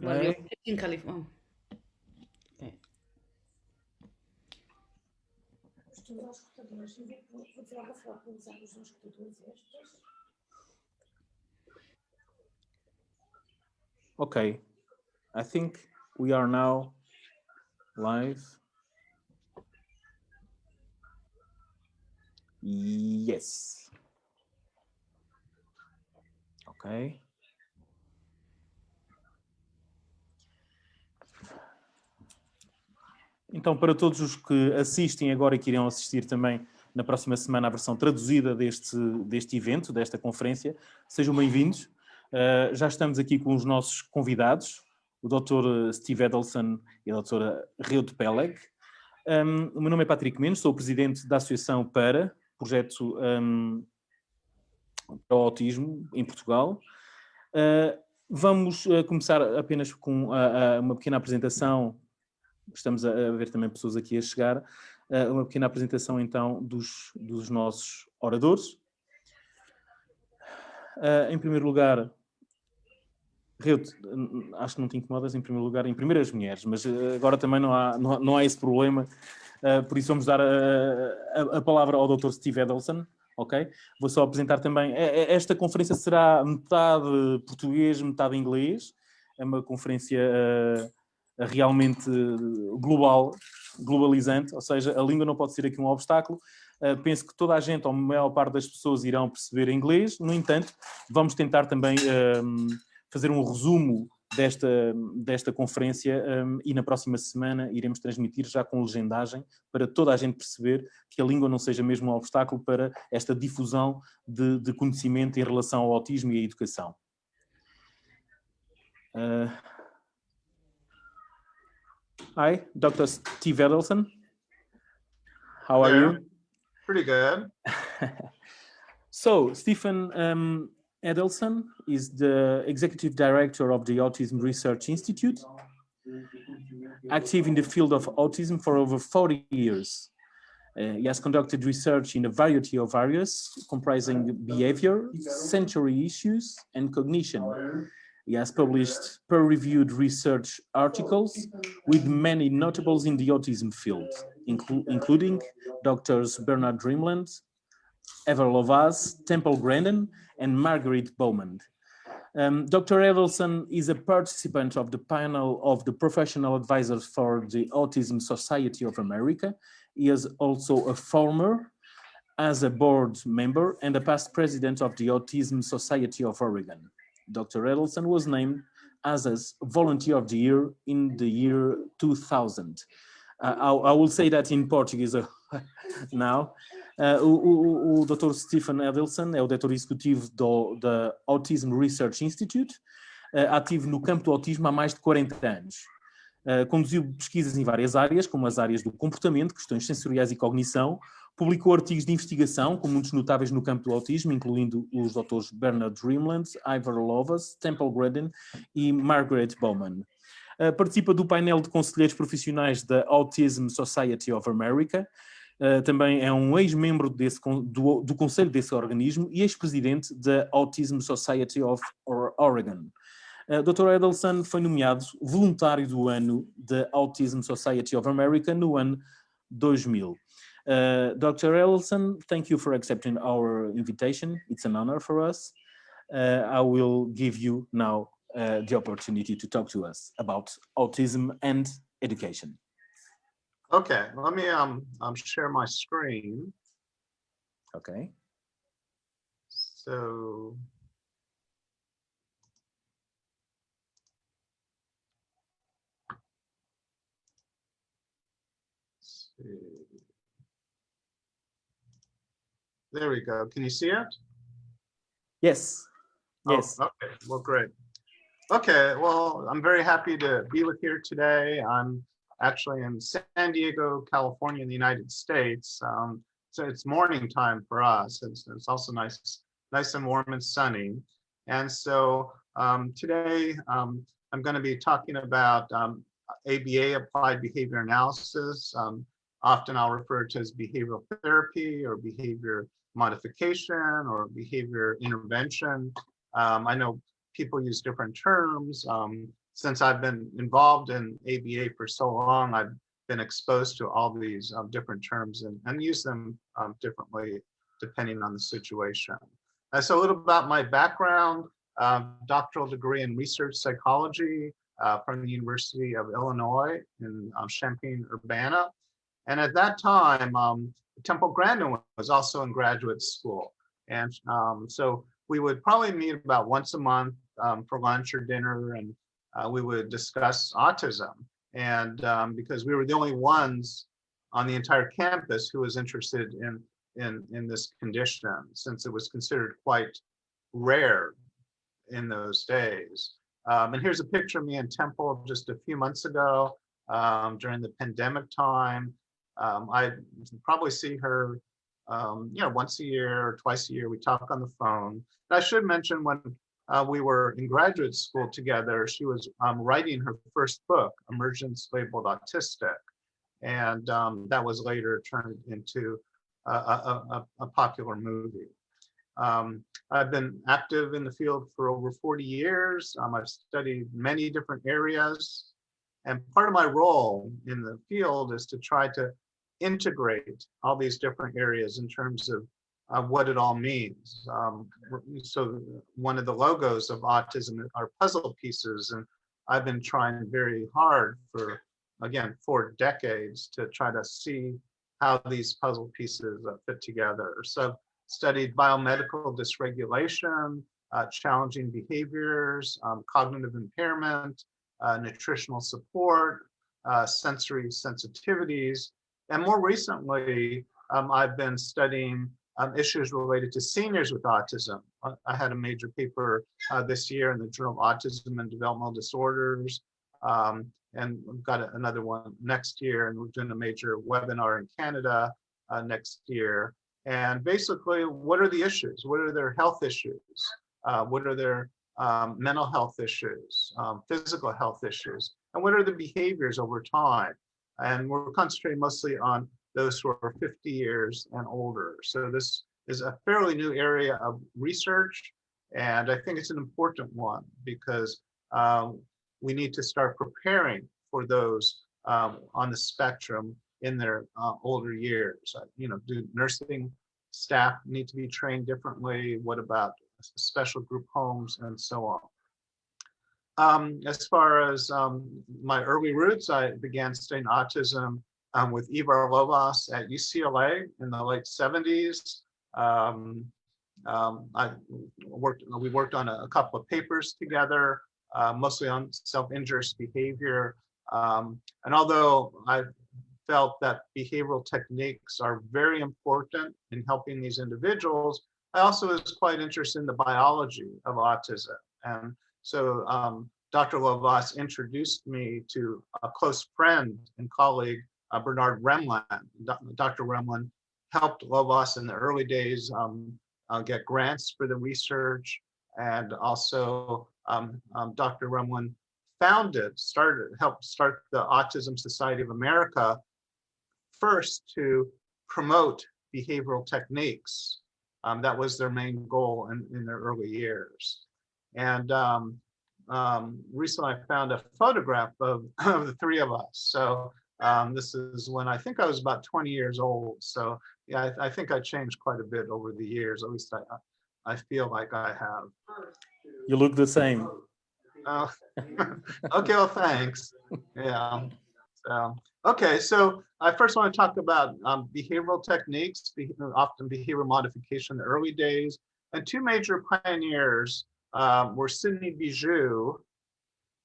Well, you're Okay. in California. Okay. Okay, I think we are now live. Yes. Ok. Então, para todos os que assistem agora e que irão assistir também na próxima semana à versão traduzida deste evento, desta conferência, sejam bem-vindos. Já estamos aqui com os nossos convidados, o Dr. Steve Edelson e a Drª Reut Peleg. O meu nome é Patrick Mendes, sou o presidente da Associação para Projeto para o Autismo em Portugal. Vamos começar apenas com uma pequena apresentação. Estamos a ver também pessoas aqui a chegar. Uma pequena apresentação, então, dos nossos oradores. Em primeiro lugar, Reut, acho que não te incomodas, em primeiro lugar, em primeiro as mulheres, mas agora também não há esse problema. Por isso vamos dar a palavra ao Dr. Steve Edelson. Ok? Vou só apresentar também. Esta conferência será metade português, metade inglês. É uma conferência realmente globalizante, ou seja, a língua não pode ser aqui um obstáculo. Penso que toda a gente, ou a maior parte das pessoas, irão perceber inglês. No entanto, vamos tentar também fazer um resumo desta conferência e na próxima semana iremos transmitir já com legendagem para toda a gente perceber que a língua não seja mesmo um obstáculo para esta difusão de conhecimento em relação ao autismo e à educação. Hi, Dr. Steve Edelson. How are you? Pretty good. So, Stephen Edelson is the executive director of the Autism Research Institute, active in the field of autism for over 40 years. He has conducted research in a variety of areas, comprising behavior, sensory issues, and cognition. He has published peer-reviewed research articles with many notables in the autism field, including Drs. Bernard Dreamland, Ever Lovaz, Temple Grandin, and Margaret Bowman. Dr. Edelson is a participant of the panel of the professional advisors for the Autism Society of America. He is also a former, as a board member, and a past president of the Autism Society of Oregon. Dr. Edelson was named as a Volunteer of the Year in the year 2000. I will say that in Portuguese now. O Dr. Stephen Edelson é o diretor executivo da Autism Research Institute, ativo no campo do autismo há mais de 40 anos. Conduziu pesquisas em várias áreas, como as áreas do comportamento, questões sensoriais e cognição, publicou artigos de investigação, com muitos notáveis no campo do autismo, incluindo os Drs. Bernard Dreamland, Ivor Lovas, Temple Grandin e Margaret Bowman. Participa do painel de conselheiros profissionais da Autism Society of America. Também é um ex-membro do conselho desse organismo e ex-presidente da Autism Society of Oregon. Dr. Edelson foi nomeado voluntário do ano da Autism Society of America no ano 2000. Dr. Edelson, thank you for accepting our invitation. It's an honor for us. I will give you now the opportunity to talk to us about autism and education. Okay, let me share my screen. Okay. So let's see. There we go. Can you see it? Yes. Yes. Oh, okay. Well, great. Okay. Well, I'm very happy to be with you today. I'm actually in San Diego, California, in the United States. So it's morning time for us. It's also nice and warm and sunny. And so today I'm going to be talking about ABA, Applied Behavior Analysis. Often I'll refer to as behavioral therapy or behavior modification or behavior intervention. I know people use different terms. Since I've been involved in ABA for so long, I've been exposed to all these different terms and use them differently depending on the situation. So a little about my background, doctoral degree in research psychology from the University of Illinois in Champaign-Urbana. And at that time, Temple Grandin was also in graduate school. And so we would probably meet about once a month for lunch or dinner, and we would discuss autism. And because we were the only ones on the entire campus who was interested in this condition, since it was considered quite rare in those days. And here's a picture of me in Temple just a few months ago during the pandemic time. I probably see her, once a year or twice a year. We talk on the phone. And I should mention when we were in graduate school together, she was writing her first book, Emergence Labeled Autistic. And that was later turned into a popular movie. I've been active in the field for over 40 years. I've studied many different areas. And part of my role in the field is to try to integrate all these different areas in terms of what it all means. So one of the logos of autism are puzzle pieces. And I've been trying very hard for, again, 4 decades to try to see how these puzzle pieces fit together. So studied biomedical dysregulation, challenging behaviors, cognitive impairment, nutritional support, sensory sensitivities. And more recently, I've been studying issues related to seniors with autism. I had a major paper this year in the Journal of Autism and Developmental Disorders, and we've got another one next year, and we're doing a major webinar in Canada next year. And basically, what are the issues? What are their health issues? What are their mental health issues, physical health issues? And what are the behaviors over time? And we're concentrating mostly on those who are 50 years and older. So this is a fairly new area of research. And I think it's an important one because we need to start preparing for those on the spectrum in their older years. Do nursing staff need to be trained differently? What about special group homes and so on? As far as my early roots, I began studying autism with Ivar Lovaas at UCLA in the late 70s. We worked on a couple of papers together, mostly on self-injurious behavior. And although I felt that behavioral techniques are very important in helping these individuals, I also was quite interested in the biology of autism. And so Dr. Lovaas introduced me to a close friend and colleague, Bernard Remlin. Dr. Remlin helped Lovaas in the early days get grants for the research. And also Dr. Remlin helped start the Autism Society of America, first to promote behavioral techniques. That was their main goal in their early years. And recently I found a photograph of the 3 of us. So this is when I think I was about 20 years old. So yeah, I think I changed quite a bit over the years. At least I feel like I have. You look the same. Okay, well, thanks. Yeah. Okay, so I first want to talk about behavioral techniques, often behavior modification in the early days. And 2 major pioneers were Sidney Bijou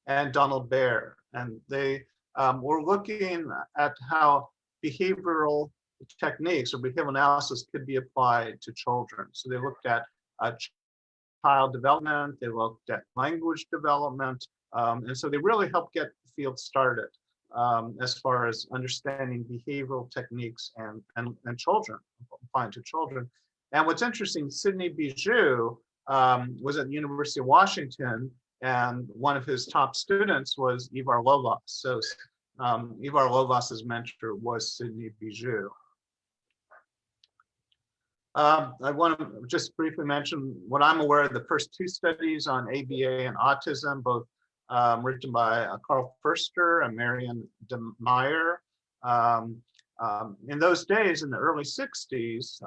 and Donald Baer. And they were looking at how behavioral techniques or behavioral analysis could be applied to children. So they looked at child development, they looked at language development, and so they really helped get the field started as far as understanding behavioral techniques and children, applying to children. And what's interesting, Sidney Bijou was at the University of Washington, and one of his top students was Ivar Lovaas. So Ivar Lovaas's mentor was Sidney Bijou. I want to just briefly mention what I'm aware of the first two studies on ABA and autism, both written by Carl Förster and Marion de Meyer. In those days, in the early 60s,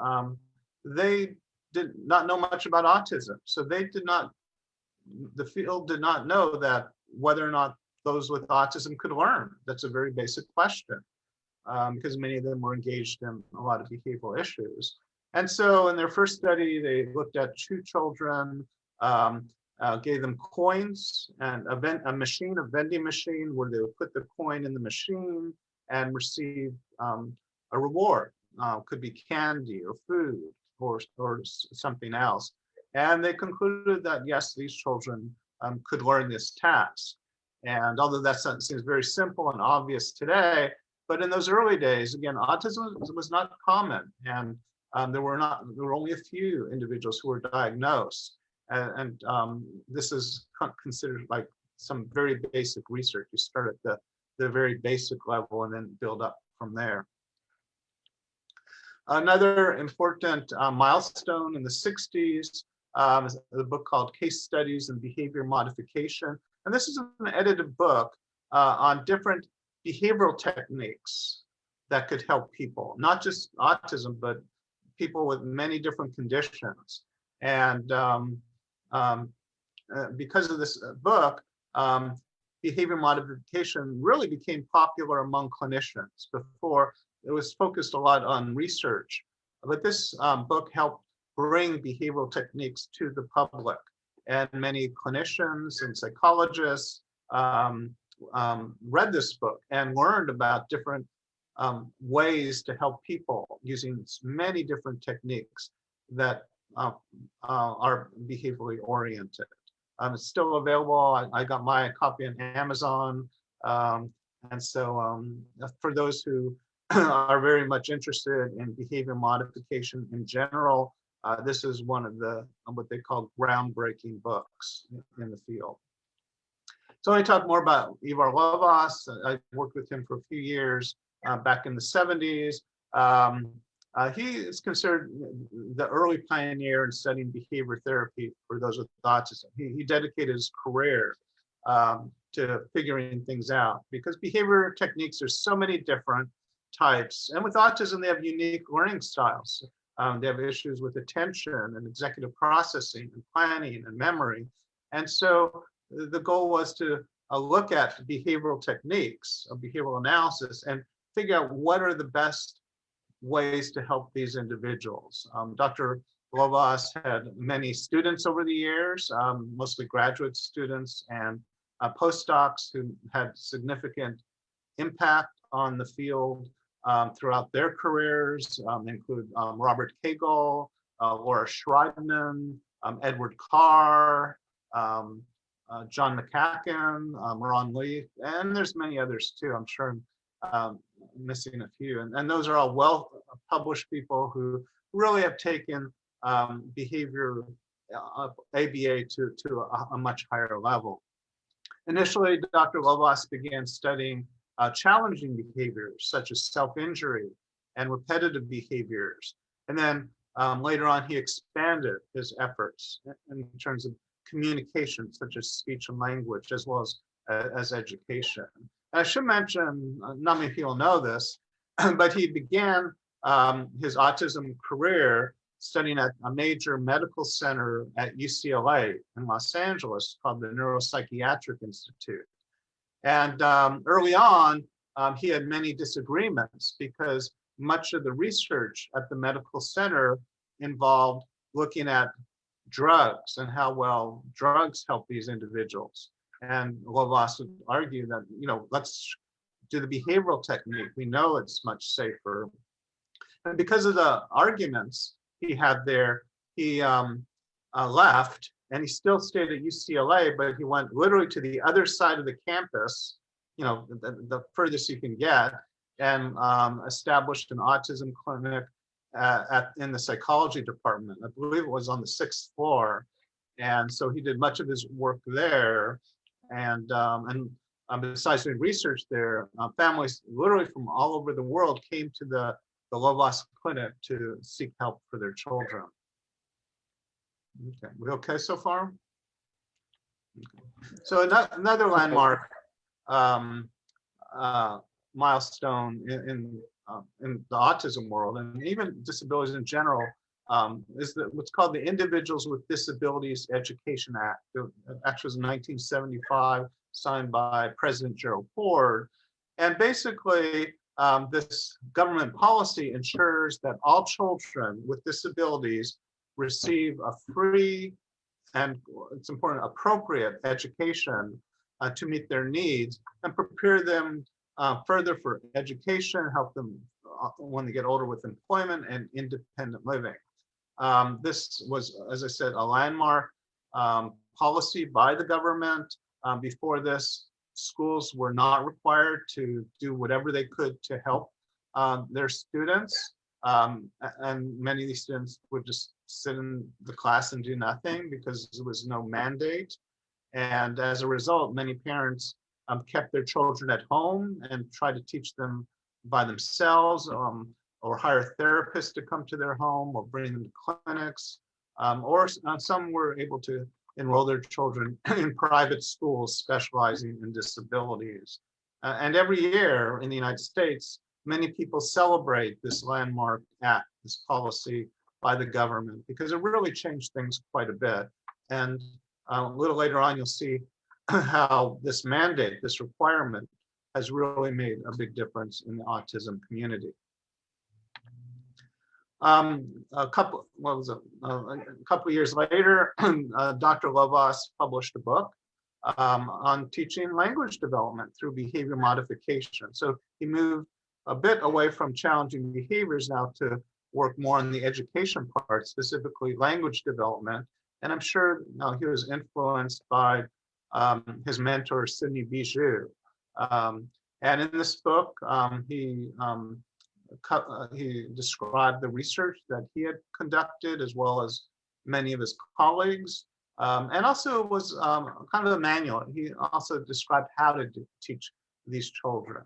they did not know much about autism. So the field did not know that whether or not those with autism could learn. That's a very basic question, because many of them were engaged in a lot of behavioral issues. And so in their first study, they looked at two children, gave them coins and a vending machine where they would put the coin in the machine and receive a reward. Could be candy or food or something else. And they concluded that yes, these children could learn this task. And although that seems very simple and obvious today, but in those early days, again, autism was not common, and there were only a few individuals who were diagnosed, and this is considered like some very basic research. You start at the very basic level and then build up from there. Another important milestone in the 60s is a book called Case Studies in Behavior Modification. And this is an edited book on different behavioral techniques that could help people, not just autism, but people with many different conditions. And because of this book, behavior modification really became popular among clinicians. Before, it was focused a lot on research, but this book helped bring behavioral techniques to the public. And many clinicians and psychologists read this book and learned about different ways to help people using many different techniques that are behaviorally oriented. It's still available. I got my copy on Amazon. And so for those who are very much interested in behavior modification in general, this is one of the what they call groundbreaking books in the field. So I talk more about Ivar Lovaas. I worked with him for a few years back in the 70s. He is considered the early pioneer in studying behavior therapy for those with autism. He dedicated his career to figuring things out, because behavior techniques are so many different types. And with autism, they have unique learning styles. They have issues with attention and executive processing and planning and memory. And so the goal was to look at behavioral techniques of behavioral analysis and figure out what are the best ways to help these individuals. Dr. Lovaas had many students over the years, mostly graduate students and postdocs who had significant impact on the field throughout their careers. They include Robert Cagle, Laura Schreibman, Edward Carr, John McCacken, Ron Leaf, and there's many others too. I'm sure I'm missing a few. And those are all well-published people who really have taken behavior ABA to a much higher level. Initially, Dr. Lovaas began studying challenging behaviors such as self-injury and repetitive behaviors. And then later on, he expanded his efforts in terms of communication, such as speech and language, as well as education. And I should mention, not many people know this, but he began his autism career studying at a major medical center at UCLA in Los Angeles called the Neuropsychiatric Institute. And early on, he had many disagreements because much of the research at the medical center involved looking at drugs and how well drugs help these individuals. And Lovaas would argue that, let's do the behavioral technique. We know it's much safer. And because of the arguments he had there, he left, and he still stayed at UCLA, but he went literally to the other side of the campus, the furthest you can get, and established an autism clinic in the psychology department. I believe it was on the 6th floor. And so he did much of his work there. And besides doing research there, families literally from all over the world came to the the Lovaas Clinic to seek help for their children. Okay, we okay so far? Okay. So another landmark milestone in the autism world, and even disabilities in general, is what's called the Individuals with Disabilities Education Act. It actually was in 1975, signed by President Gerald Ford. And basically, this government policy ensures that all children with disabilities receive a free and, it's important, appropriate education to meet their needs and prepare them further for education, help them when they get older with employment and independent living. This was, as I said, a landmark policy by the government. Before this, schools were not required to do whatever they could to help their students. And many of these students would just sit in the class and do nothing because there was no mandate. And as a result, many parents kept their children at home and tried to teach them by themselves, or hire therapists to come to their home, or bring them to clinics, or some were able to enroll their children in private schools specializing in disabilities. And every year in the United States, many people celebrate this landmark act, this policy by the government, because it really changed things quite a bit. And a little later on, you'll see how this mandate, this requirement, has really made a big difference in the autism community. A couple of years later, Dr. Lovaas published a book on teaching language development through behavior modification. So he moved a bit away from challenging behaviors now to work more on the education part, specifically language development. And I'm sure he was influenced by his mentor, Sidney Bijou. And in this book, he described the research that he had conducted, as well as many of his colleagues. And also was kind of a manual. He also described how to teach these children.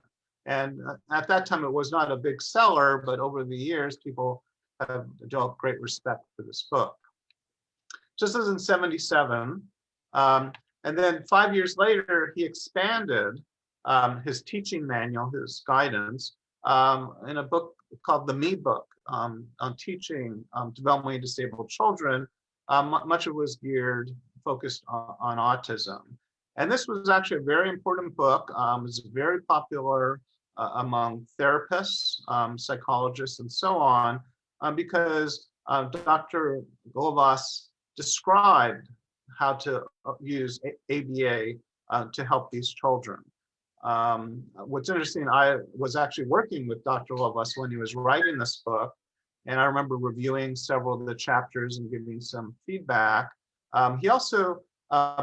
And at that time, it was not a big seller, but over the years, people have developed great respect for this book. Just as in '77, and then 5 years later, he expanded his teaching manual, his guidance, in a book called the Me Book on teaching developmentally disabled children. Much of it was focused on autism. And this was actually a very important book. It was very popular among therapists, psychologists, and so on, because Dr. Lovaas described how to use ABA to help these children. What's interesting, I was actually working with Dr. Lovaas when he was writing this book, and I remember reviewing several of the chapters and giving some feedback. He also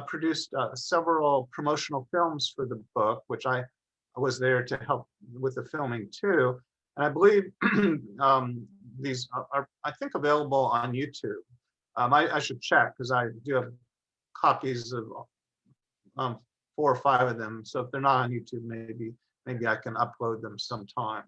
produced several promotional films for the book, which I was there to help with the filming too. And I believe these are, I think, available on YouTube. I should check, because I do have copies of 4 or 5 of them. So if they're not on YouTube, maybe I can upload them sometime.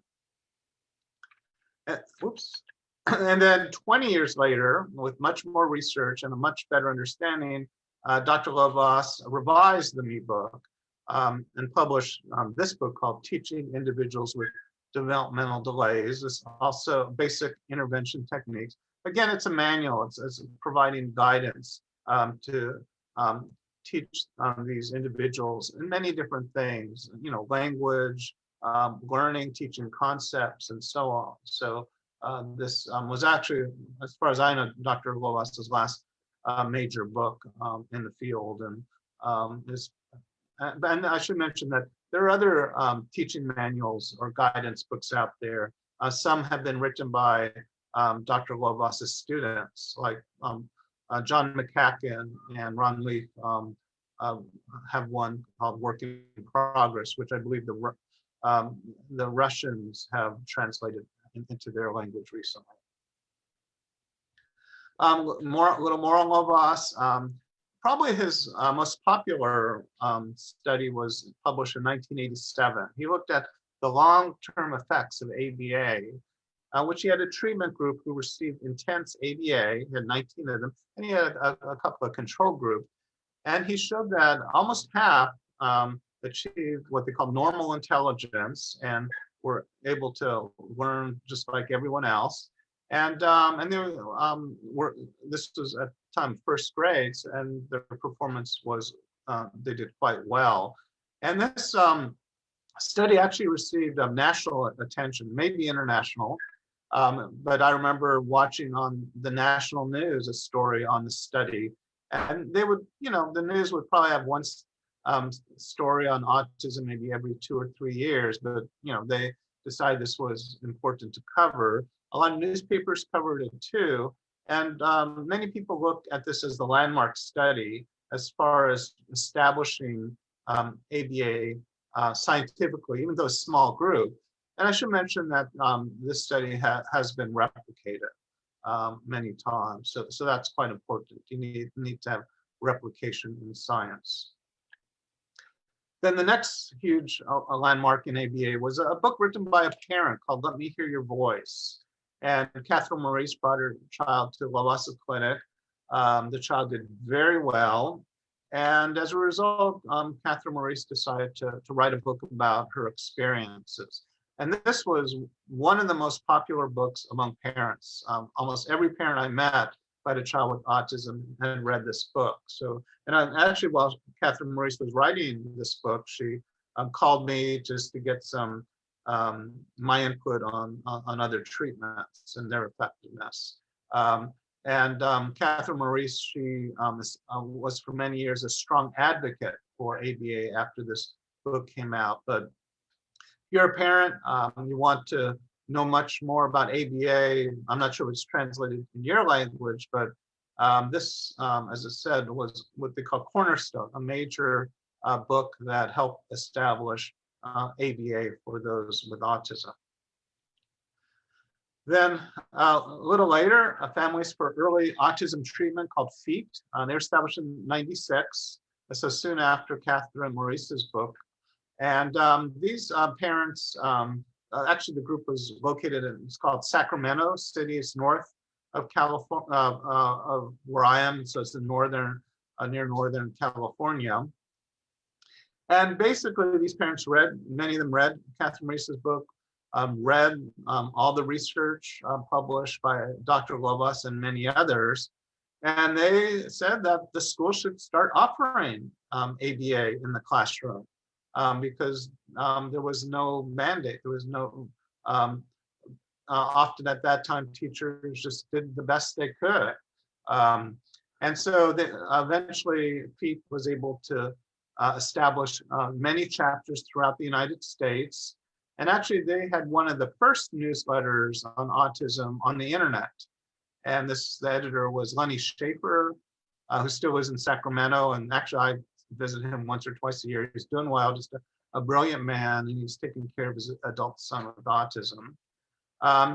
Whoops. And then 20 years later, with much more research and a much better understanding, Dr. Lovaas revised the Me Book and published this book called Teaching Individuals with Developmental Delays. It's also basic intervention techniques. Again, it's a manual. It's providing guidance to teach these individuals in many different things, language, learning, teaching concepts, and so on. So this was actually, as far as I know, Dr. Lovaas's last major book in the field. And I should mention that there are other teaching manuals or guidance books out there. Some have been written by Dr. Lovaas's students, like John McCacken and Ron Leaf have one called Work in Progress, which I believe the Russians have translated into their language recently. A little more on Lovaas. Probably his most popular study was published in 1987. He looked at the long-term effects of ABA which he had a treatment group who received intense ABA. He had 19 of them, and he had a couple of control groups. And he showed that almost half achieved what they call normal intelligence and were able to learn just like everyone else. And they were this was at the time first grades, and their performance was they did quite well. And this study actually received national attention, maybe international. But I remember watching on the national news a story on the study, and they would, the news would probably have one story on autism maybe every 2 or 3 years, but they decided this was important to cover. A lot of newspapers covered it too, and many people look at this as the landmark study as far as establishing ABA scientifically, even though a small group. And I should mention that this study has been replicated many times, so that's quite important. You need to have replication in science. Then the next huge landmark in ABA was a book written by a parent called "Let Me Hear Your Voice." And Catherine Maurice brought her child to Lovasa's clinic. The child did very well. And as a result, Catherine Maurice decided to write a book about her experiences. And this was one of the most popular books among parents. Almost every parent I met who had a child with autism had read this book. So, and actually, while Catherine Maurice was writing this book, she called me just to get some my input on other treatments and their effectiveness. Catherine Maurice, she was for many years a strong advocate for ABA after this book came out. But if you're a parent, you want to know much more about ABA. I'm not sure if it's translated in your language, but this, as I said, was what they call Cornerstone, a major book that helped establish ABA for those with autism. Then a little later, Families for Early Autism Treatment called FEAT. They were established in '96, so soon after Catherine Maurice's book. And these parents, actually the group was located in, it's called Sacramento City. It's north of California, of where I am, so it's in northern, near Northern California. And basically these parents read, many of them read Catherine Maurice's book, read all the research published by Dr. Lovas and many others. And they said that the school should start offering ABA in the classroom because there was no mandate. There was no, often at that time, teachers just did the best they could. And so they, eventually, Pete was able to establish many chapters throughout the United States. And actually, they had one of the first newsletters on autism on the internet. And the editor was Lenny Schaefer, who still is in Sacramento. And actually, I visit him once or twice a year. He's doing well, just a brilliant man, and he's taking care of his adult son with autism.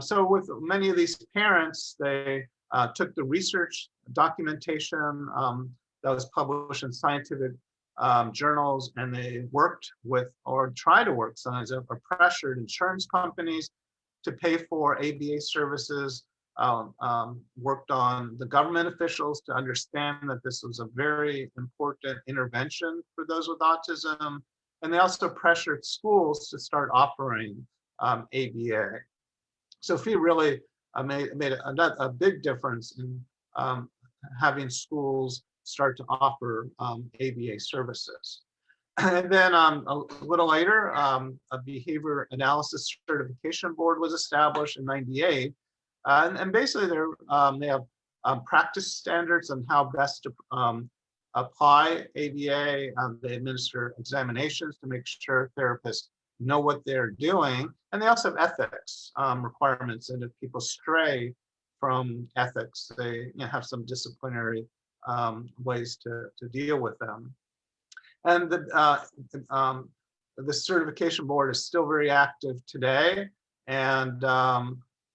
So with many of these parents, they took the research documentation that was published in scientific journals, and they worked with, or tried to work sometimes, or pressured insurance companies to pay for ABA services, worked on the government officials to understand that this was a very important intervention for those with autism. And they also pressured schools to start offering ABA. So FEE really made a big difference in having schools start to offer ABA services. And then a little later, a behavior analysis certification board was established in '98. And basically they have practice standards on how best to apply ABA. They administer examinations to make sure therapists know what they're doing. And they also have ethics requirements. And if people stray from ethics, they have some disciplinary ways to deal with them. And the certification board is still very active today. And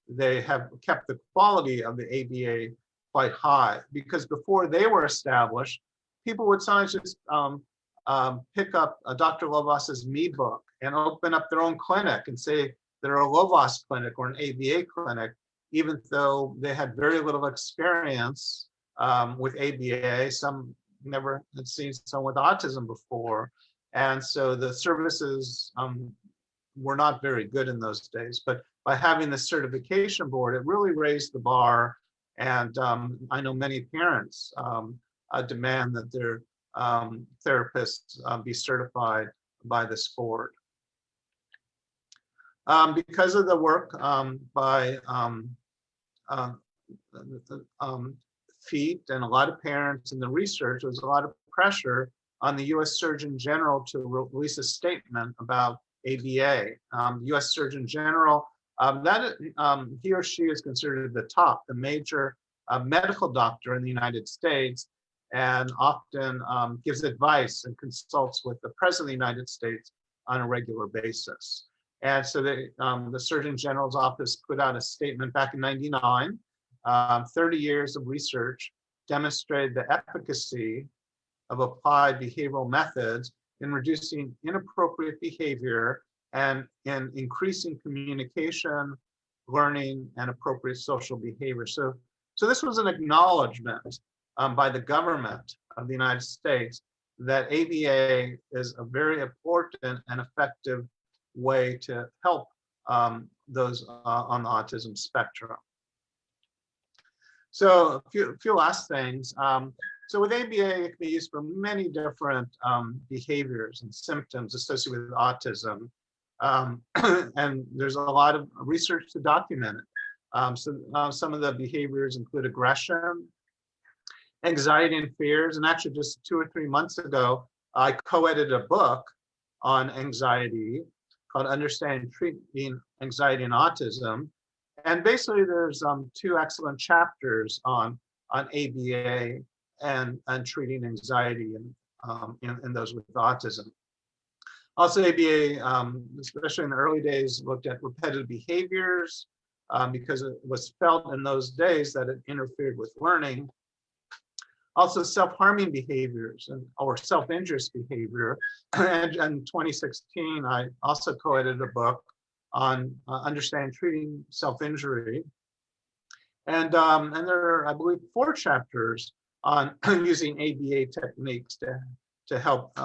they have kept the quality of the ABA quite high, because before they were established, people would sometimes just pick up Dr. Lovas's Me book and open up their own clinic and say they're a low-loss clinic or an ABA clinic, even though they had very little experience with ABA. Some never had seen someone with autism before. And so the services were not very good in those days. But by having the certification board, it really raised the bar. And I know many parents demand that their therapists be certified by this board. Because of the work by FEAT and a lot of parents and the research, there was a lot of pressure on the US Surgeon General to release a statement about ABA. US Surgeon General, he or she is considered the major medical doctor in the United States, and often gives advice and consults with the President of the United States on a regular basis. And so the Surgeon General's office put out a statement back in '99. 30 years of research demonstrated the efficacy of applied behavioral methods in reducing inappropriate behavior and in increasing communication, learning, and appropriate social behavior. So this was an acknowledgement by the government of the United States that ABA is a very important and effective way to help those on the autism spectrum. So a few last things. So with ABA, it can be used for many different behaviors and symptoms associated with autism. And there's a lot of research to document it. Some of the behaviors include aggression, anxiety, and fears. And actually just 2 or 3 months ago, I co-edited a book on anxiety called Understanding Treating Anxiety and Autism. And basically there's 2 excellent chapters on ABA and treating anxiety in those with autism. Also ABA, especially in the early days, looked at repetitive behaviors because it was felt in those days that it interfered with learning. Also self-harming behaviors or self-injurious behavior. And in 2016, I also co-edited a book on understanding treating self-injury. And there are, I believe, 4 chapters on using ABA techniques to help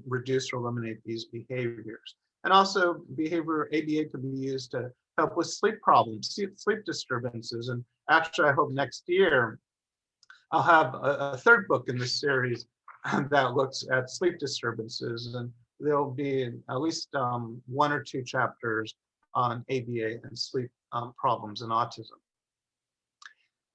reduce or eliminate these behaviors. And also ABA can be used to help with sleep problems, sleep disturbances. And actually, I hope next year, I'll have a 3rd book in this series that looks at sleep disturbances, and there'll be at least 1 or 2 chapters on ABA and sleep problems in autism.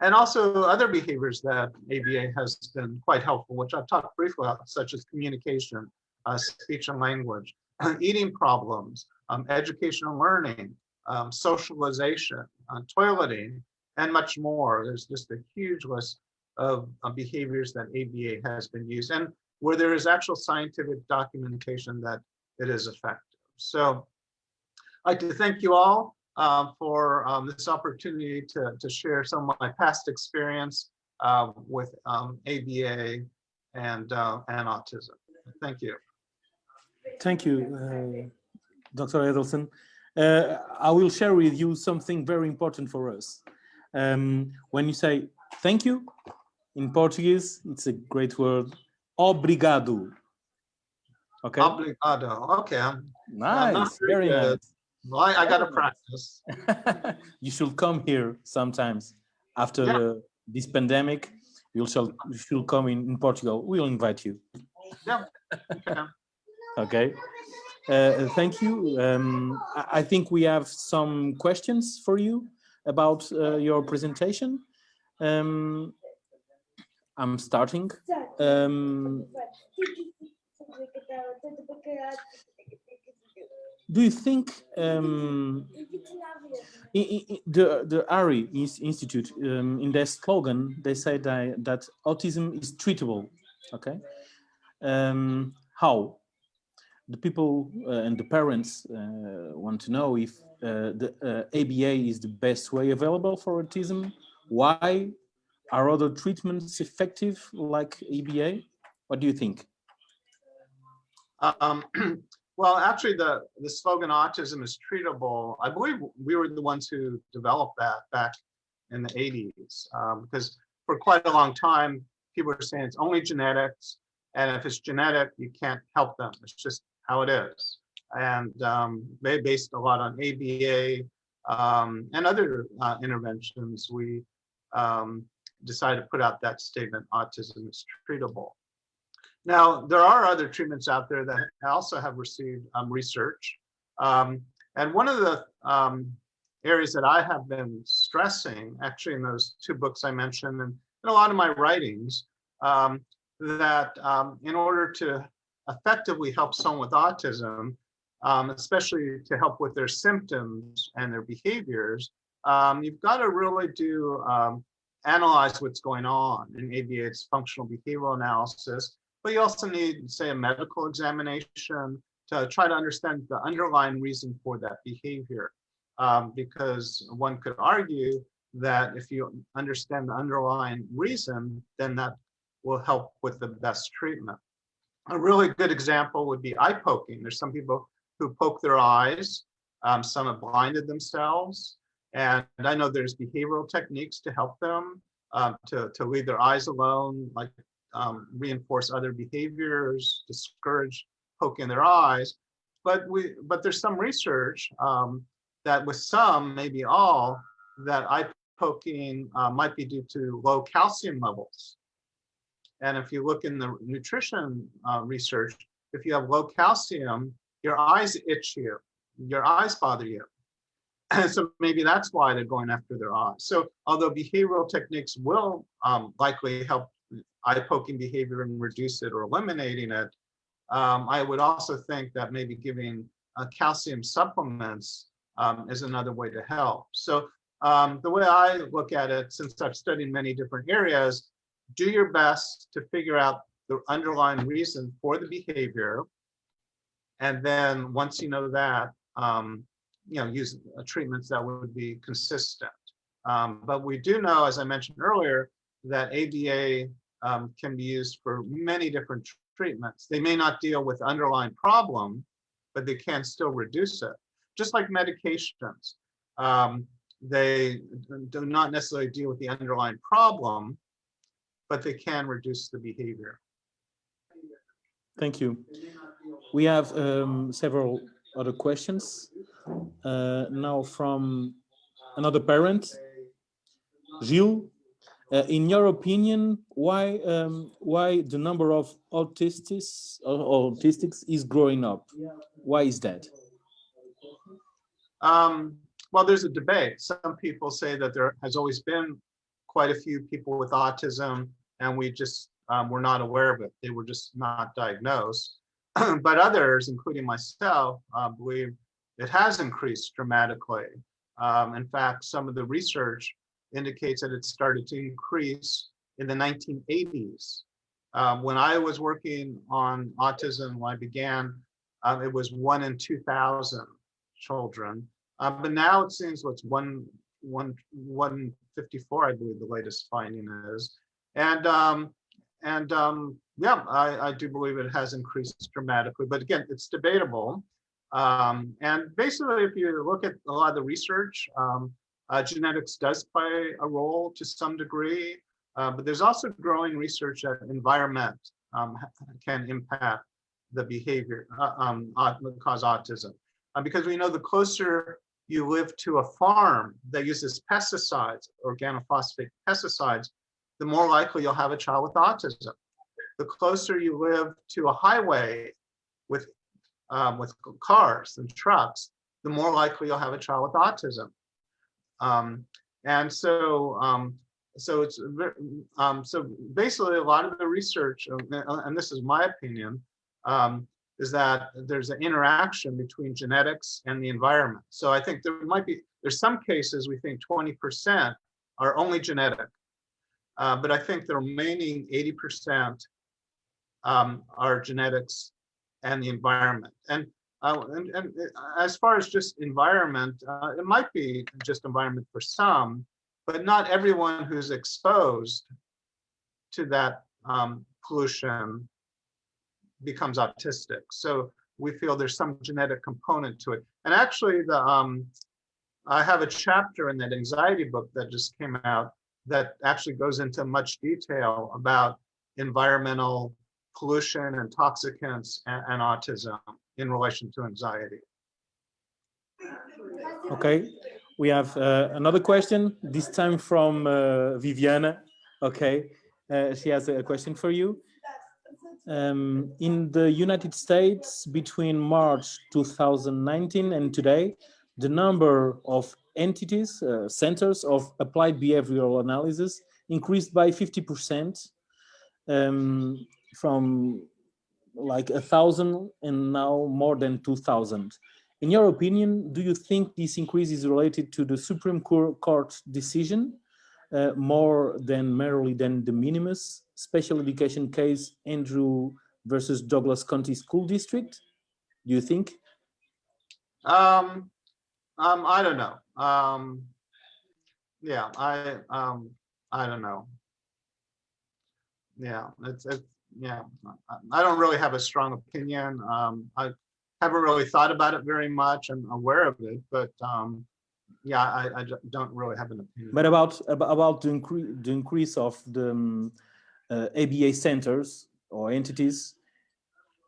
And also other behaviors that ABA has been quite helpful, which I've talked briefly about, such as communication, speech and language, eating problems, education and learning, socialization, toileting, and much more. There's just a huge list of behaviors that ABA has been used, and where there is actual scientific documentation that it is effective. So I'd like to thank you all for this opportunity to share some of my past experience with ABA and autism. Thank you. Thank you, Dr. Edelson. I will share with you something very important for us. When you say thank you, in Portuguese, it's a great word. Obrigado. Okay. Obrigado. Okay. Nice. Very good. nice. Well, I got to practice. You should come here sometimes after this pandemic. You should come in Portugal. We'll invite you. Yeah. Okay. Thank you. I think we have some questions for you about your presentation. I'm starting. Do you think the ARI Institute, in their slogan, they say that autism is treatable, okay? How? The people and the parents want to know if the ABA is the best way available for autism. Why are other treatments effective like ABA? What do you think? Well, actually, the slogan "Autism is treatable," I believe we were the ones who developed that back in the 80s, because for quite a long time, people were saying it's only genetics, and if it's genetic, you can't help them. It's just how it is. And they based a lot on ABA and other interventions. We decided to put out that statement, "Autism is treatable." Now, there are other treatments out there that also have received research. And one of the areas that I have been stressing, actually in those two books I mentioned, and in a lot of my writings, that in order to effectively help someone with autism, especially to help with their symptoms and their behaviors, you've got to really do analyze what's going on. In ABA, it's functional behavioral analysis, but you also need, say, a medical examination to try to understand the underlying reason for that behavior. Because one could argue that if you understand the underlying reason, then that will help with the best treatment. A really good example would be eye poking. There's some people who poke their eyes. Some have blinded themselves. And I know there's behavioral techniques to help them to leave their eyes alone, like reinforce other behaviors, discourage poking their eyes. But there's some research that with some, maybe all, that eye poking might be due to low calcium levels. And if you look in the nutrition research, if you have low calcium, your eyes itch you, your eyes bother you. And so maybe that's why they're going after their eyes. So although behavioral techniques will likely help eye poking behavior and reduce it or eliminating it, I would also think that maybe giving calcium supplements is another way to help. So the way I look at it, since I've studied many different areas, do your best to figure out the underlying reason for the behavior. And then once you know that, use treatments that would be consistent. But we do know, as I mentioned earlier, that ABA can be used for many different treatments. They may not deal with the underlying problem, but they can still reduce it. Just like medications, they do not necessarily deal with the underlying problem, but they can reduce the behavior. Thank you. We have several other questions. Now from another parent, Gilles. In your opinion, why the number of autistics is growing up? Why is that? Well, there's a debate. Some people say that there has always been quite a few people with autism, and we just were not aware of it. They were just not diagnosed. But others, including myself, believe it has increased dramatically. In fact, some of the research indicates that it started to increase in the 1980s. When I was working on autism, when I began, it was 1 in 2,000 children. But now it seems what's 154, I believe the latest finding is. And yeah, I do believe it has increased dramatically, but again, it's debatable. And basically, if you look at a lot of the research, genetics does play a role to some degree, but there's also growing research that environment can impact the behavior, cause autism. Because we know the closer you live to a farm that uses pesticides, organophosphate pesticides, the more likely you'll have a child with autism. The closer you live to a highway with cars and trucks, the more likely you'll have a child with autism. And so it's so basically a lot of the research, and this is my opinion, is that there's an interaction between genetics and the environment. So I think there's some cases we think 20% are only genetic, but I think the remaining 80% are genetics and the environment. And as far as just environment, it might be just environment for some, but not everyone who's exposed to that pollution becomes autistic. So we feel there's some genetic component to it. And actually, I have a chapter in that anxiety book that just came out that actually goes into much detail about environmental pollution and toxicants and autism in relation to anxiety. Okay, we have another question, this time from Viviana. Okay, she has a question for you. In the United States, between March 2019 and today, the number of entities, centers of applied behavioral analysis increased by 50%, from like 1,000 and now more than 2,000. In your opinion, do you think this increase is related to the Supreme Court decision more than merely than the minimus special education case Andrew versus Douglas County School District? Do you think? I don't know. Yeah, I don't know. Yeah, it's yeah. I don't really have a strong opinion. I haven't really thought about it very much. I'm aware of it, but yeah, I don't really have an opinion. But about the increase of the ABA centers or entities?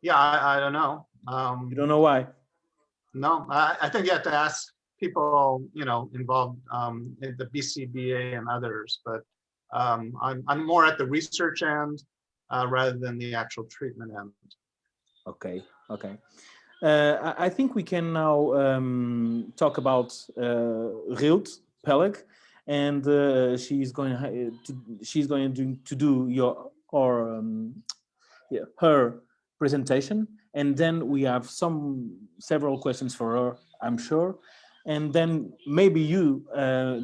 Yeah, I don't know. You don't know why? No, I think you have to ask people, you know, involved in the BCBA and others, but I'm more at the research end rather than the actual treatment end. Okay, okay. I think we can now talk about Reut Peleg, and she's going to do her presentation, and then we have several questions for her, I'm sure, and then maybe you,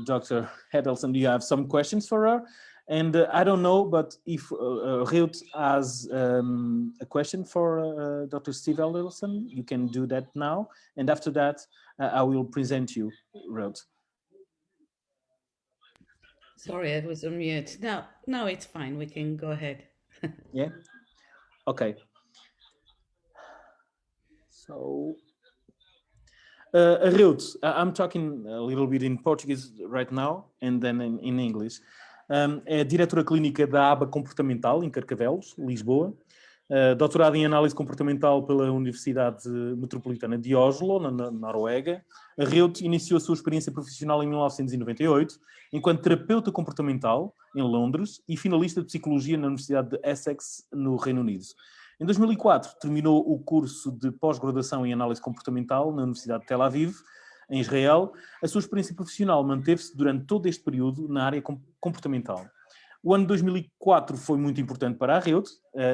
Dr. Edelson, do you have some questions for her? And I don't know, but if Reut has a question for Dr. Steve Edelson, you can do that now. And after that, I will present you, Reut. Sorry, I was on mute. No, it's fine. We can go ahead. Yeah? Okay. So, Reut, I'm talking a little bit in Portuguese right now, and then in English. É diretora clínica da aba comportamental em Carcavelos, Lisboa, doutorada em análise comportamental pela Universidade Metropolitana de Oslo, na Noruega. A Reut iniciou a sua experiência profissional em 1998, enquanto terapeuta comportamental em Londres e finalista de psicologia na Universidade de Essex, no Reino Unido. Em 2004, terminou o curso de pós-graduação em análise comportamental na Universidade de Tel Aviv, em Israel. A sua experiência profissional manteve-se durante todo este período na área comportamental. O ano de 2004 foi muito importante para a Reut.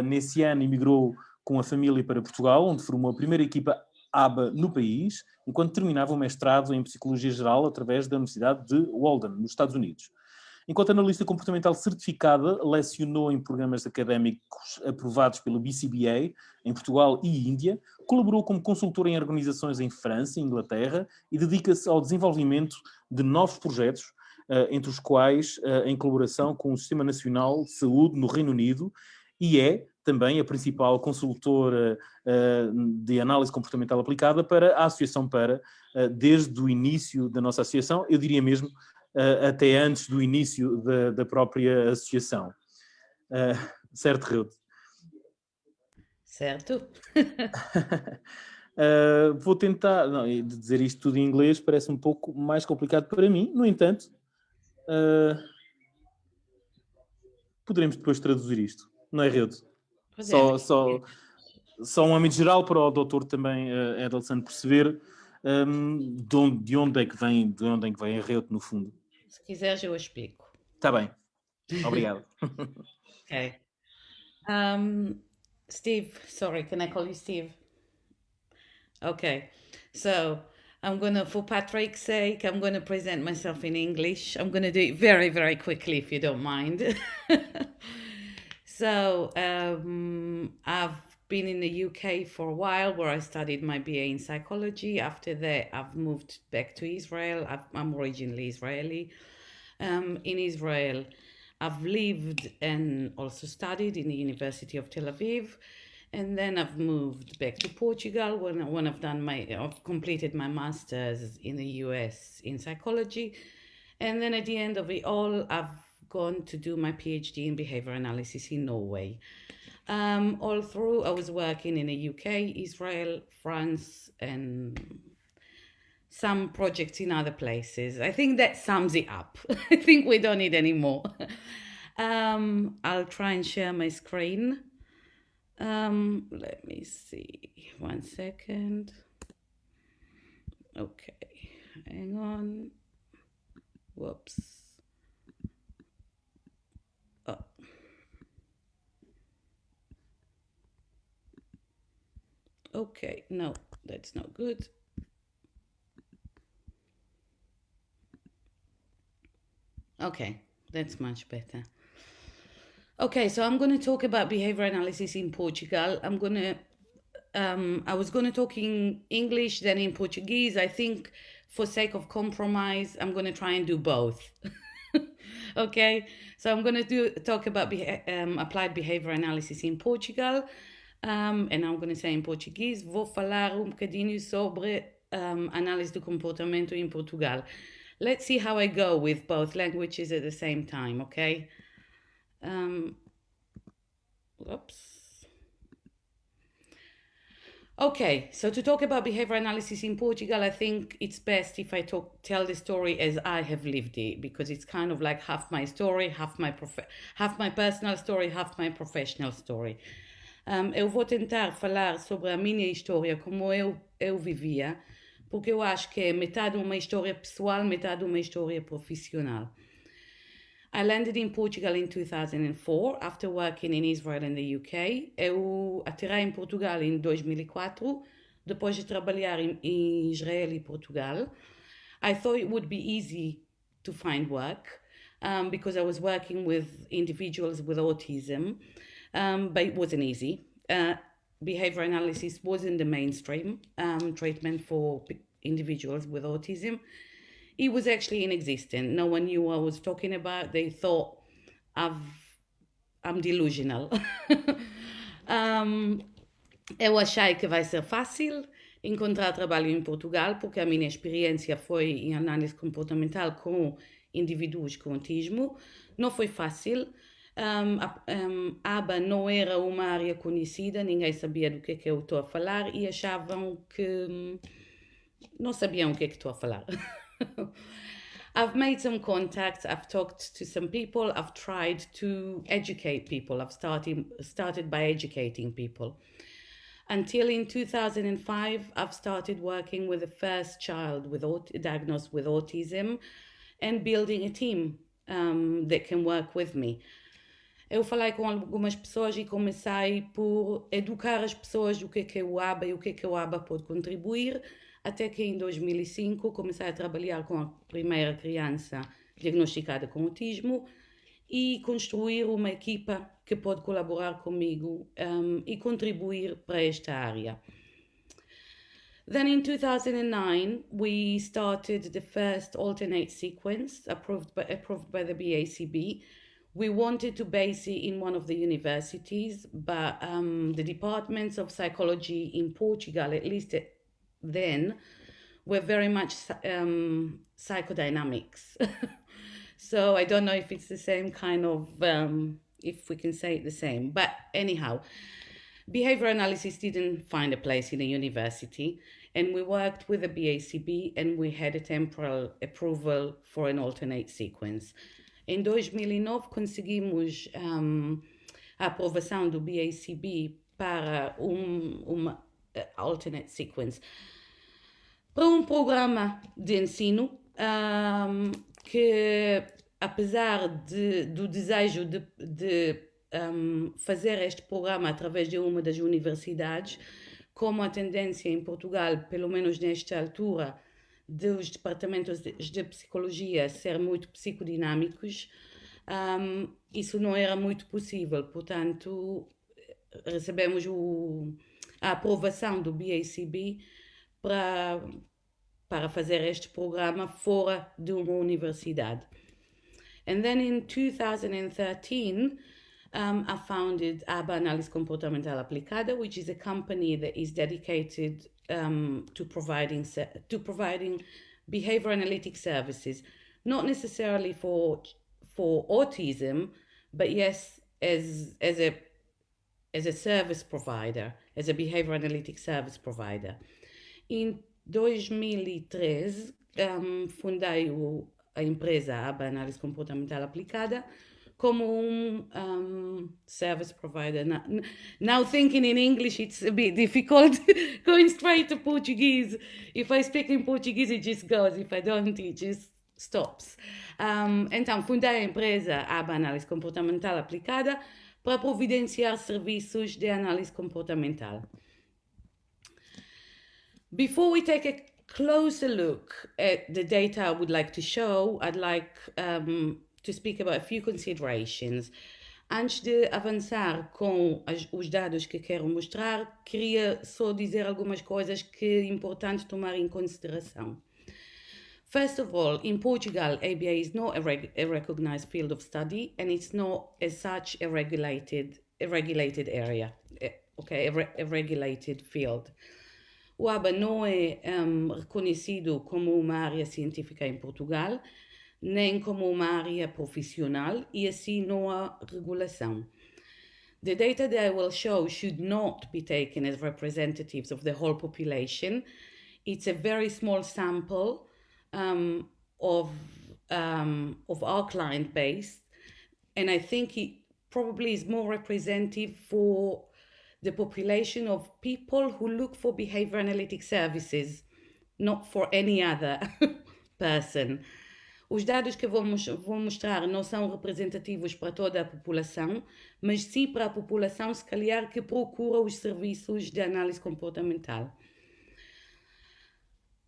Nesse ano emigrou com a família para Portugal, onde formou a primeira equipa ABA no país, enquanto terminava o mestrado em Psicologia Geral através da Universidade de Walden, nos Estados Unidos. Enquanto analista comportamental certificada, lecionou em programas académicos aprovados pela BCBA, em Portugal e Índia, colaborou como consultora em organizações em França e Inglaterra e dedica-se ao desenvolvimento de novos projetos, entre os quais em colaboração com o Sistema Nacional de Saúde no Reino Unido, e é também a principal consultora de análise comportamental aplicada para a Associação desde o início da nossa associação, eu diria mesmo, até antes do início da própria associação. Certo, Reut? Certo. Vou tentar dizer isto tudo em inglês, parece um pouco mais complicado para mim, no entanto, poderemos depois traduzir isto, não é, Reut? Só um âmbito geral para o doutor também, Edelson, perceber de onde é que vem a Reut, no fundo. Se quiseres, eu explico. Está bem. Obrigado. Okay. Steve, sorry, can I call you Steve? Okay. So for Patrick's sake, I'm going to present myself in English. I'm going to do it very, very quickly, if you don't mind. So I've been in the UK for a while, where I studied my BA in psychology. After that, I've moved back to Israel. I'm originally Israeli. In Israel, I've lived and also studied in the University of Tel Aviv. And then I've moved back to Portugal when I've completed my master's in the US in psychology. And then at the end of it all, I've gone to do my PhD in behavior analysis in Norway. All through, I was working in the UK, Israel, France, and some projects in other places. I think that sums it up. I think we don't need any more. I'll try and share my screen. Let me see. 1 second. Okay, hang on. Whoops. Oh. Okay, no, that's not good. Okay, that's much better. Okay, so I'm going to talk about behavior analysis in Portugal. I was going to talk in English, then in Portuguese. I think for sake of compromise, I'm going to try and do both. Okay, so I'm going to talk about applied behavior analysis in Portugal. And I'm going to say in Português. Vou falar bocadinho sobre análise do comportamento em Portugal. Let's see how I go with both languages at the same time, okay? Whoops. Okay, so to talk about behavior analysis in Portugal, I think it's best if I tell the story as I have lived it, because it's kind of like half my story, half my personal story, half my professional story. Eu vou tentar falar sobre a minha história, como eu vivia, porque eu acho que é metade uma história pessoal, metade uma história profissional. I landed in Portugal in 2004, after working in Israel and the UK. Eu aterrei em Portugal em 2004, depois de trabalhar em Israel e Portugal. I thought it would be easy to find work, because I was working with individuals with autism, but it wasn't easy. Behavior analysis wasn't the mainstream treatment for individuals with autism. It was actually inexistent. No one knew what I was talking about. They thought I'm delusional. Eu achei que vai ser fácil encontrar trabalho em Portugal, porque a minha experiência foi em análise comportamental com indivíduos com autismo. Não foi fácil. ABA não era uma área conhecida, ninguém sabia do que eu estou a falar e achavam que não sabiam o que estou a falar. I've made some contacts, I've talked to some people, I've tried to educate people, I've started by educating people. Until in 2005, I've started working with the first child diagnosed with autism and building a team that can work with me. Eu falei com algumas pessoas e comecei por educar as pessoas do que é o ABA e o que o ABA pode contribuir, até que em 2005 comecei a trabalhar com a primeira criança diagnosticada com autismo e construir uma equipa que pode colaborar comigo e contribuir para esta área. Then in 2009, we started the first alternate sequence approved by the BACB. We wanted to base it in one of the universities, but the departments of psychology in Portugal, at least then, were very much psychodynamics. So I don't know if it's the same kind of, if we can say it the same. But anyhow, behavior analysis didn't find a place in a university, and we worked with the BACB and we had a temporal approval for an alternate sequence. Em 2009 conseguimos a aprovação do BACB para uma alternate sequence, para programa de ensino que, apesar do desejo de fazer este programa através de uma das universidades, como a tendência em Portugal, pelo menos nesta altura, dos departamentos de psicologia ser muito psicodinâmicos, isso não era muito possível. Portanto, recebemos a aprovação do BACB para fazer este programa fora de uma universidade. And then in 2013, I founded Análise Comportamental Aplicada, which is a company that is dedicated to providing behavior analytic services, not necessarily for autism, but yes, as a service provider, as a behavior analytic service provider. Em 2013, fundei a empresa Análise Comportamental Aplicada como service provider. Now thinking in English, it's a bit difficult going straight to Portuguese. If I speak in Portuguese, it just goes. If I don't, it just stops. Então, fundei a empresa Análise Comportamental Aplicada para providenciar serviços de análise comportamental. Before we take a closer look at the data I would like to show, I'd like to speak about a few considerations. Antes de avançar com os dados que quero mostrar, queria só dizer algumas coisas que é importante tomar em consideração. First of all, in Portugal, ABA is not a recognized field of study, and it's not as such a regulated area, okay, a regulated field. O ABA não é reconhecido como uma área científica em Portugal, nem como uma área profissional, e assim não há regulação. The data that I will show should not be taken as representatives of the whole population. It's a very small sample of our client base, and I think it probably is more representative for the population of people who look for behavior analytic services, not for any other person. Os dados que vou mostrar não são representativos para toda a população, mas sim para a população, se calhar, que procura os serviços de análise comportamental.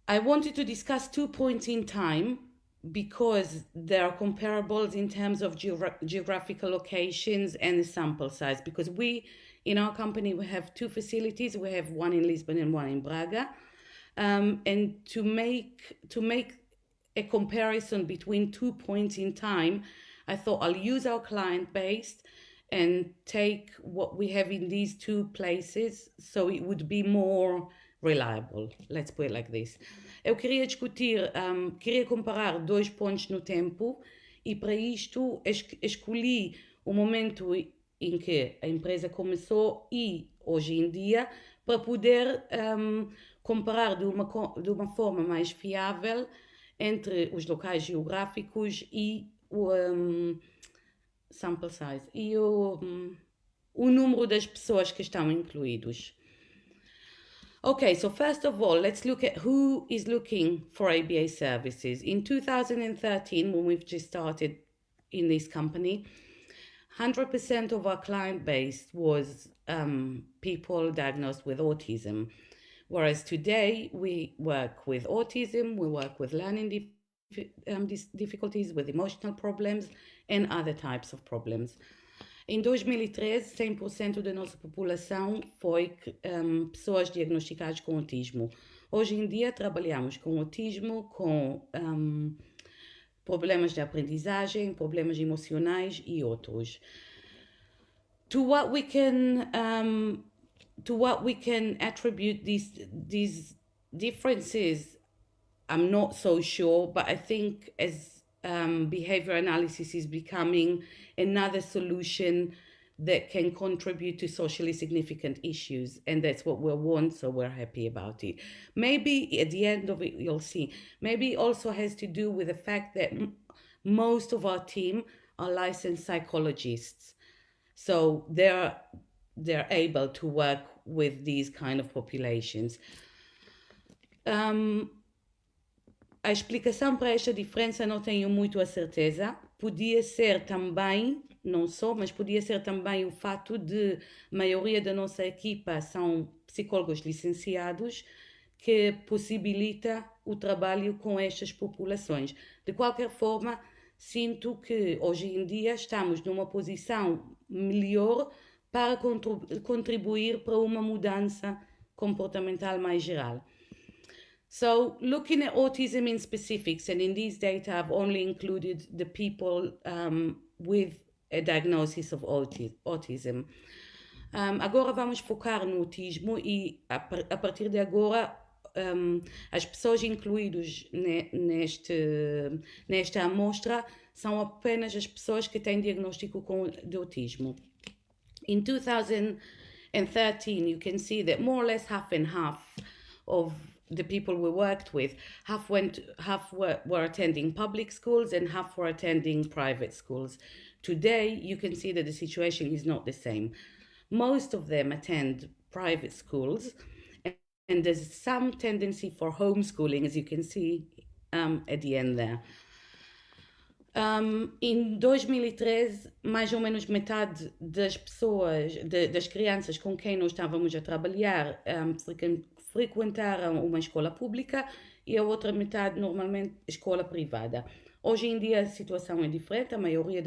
I wanted to discuss 2 points in time because they are comparables in terms of geographical locations and the sample size. Because in our company, we have 2 facilities. We have one in Lisbon and one in Braga. And to make a comparison between 2 points in time, I thought I'll use our client base and take what we have in these 2 places so it would be more reliable. Let's put it like this. Eu queria queria comparar 2 pontos no tempo e para isto escolhi o momento em que a empresa começou e hoje em dia para poder comparar de uma forma mais fiável entre os locais geográficos e o sample size e o número das pessoas que estão incluídos. Okay, so first of all, let's look at who is looking for ABA services. In 2013, when we've just started in this company, 100% of our client base was people diagnosed with autism. Whereas today we work with autism, we work with learning difficulties, with emotional problems and other types of problems. Em 2013, 100% da nossa população foi pessoas diagnosticadas com autismo. Hoje em dia trabalhamos com autismo, com problemas de aprendizagem, problemas emocionais e outros. To what we can attribute these differences, I'm not so sure, but I think as behavior analysis is becoming another solution that can contribute to socially significant issues, and that's what we want, so we're happy about it. Maybe at the end of it, you'll see, maybe it also has to do with the fact that most of our team are licensed psychologists, so they're able to work with these kind of populations. A explicação para esta diferença não tenho muito a certeza. Podia ser também, não só, mas podia ser também o fato de a maioria da nossa equipa são psicólogos licenciados, que possibilita o trabalho com estas populações. De qualquer forma, sinto que hoje em dia estamos numa posição melhor para contribuir para uma mudança comportamental mais geral. So looking at autism in specifics, and in these data I've only included the people with a diagnosis of autism. Agora vamos focar no autismo e a partir de agora as pessoas incluídas nesta amostra são apenas as pessoas que têm diagnóstico de autismo. In 2013, you can see that more or less half and half of the people we worked with, half were attending public schools and half were attending private schools. Today, you can see that the situation is not the same. Most of them attend private schools, and there's some tendency for homeschooling, as you can see at the end there. Em 2013, mais ou menos metade das pessoas, das crianças com quem nós estávamos a trabalhar, frequentaram uma escola pública e a outra metade, normalmente, escola privada. Hoje em dia a situação é diferente, a maioria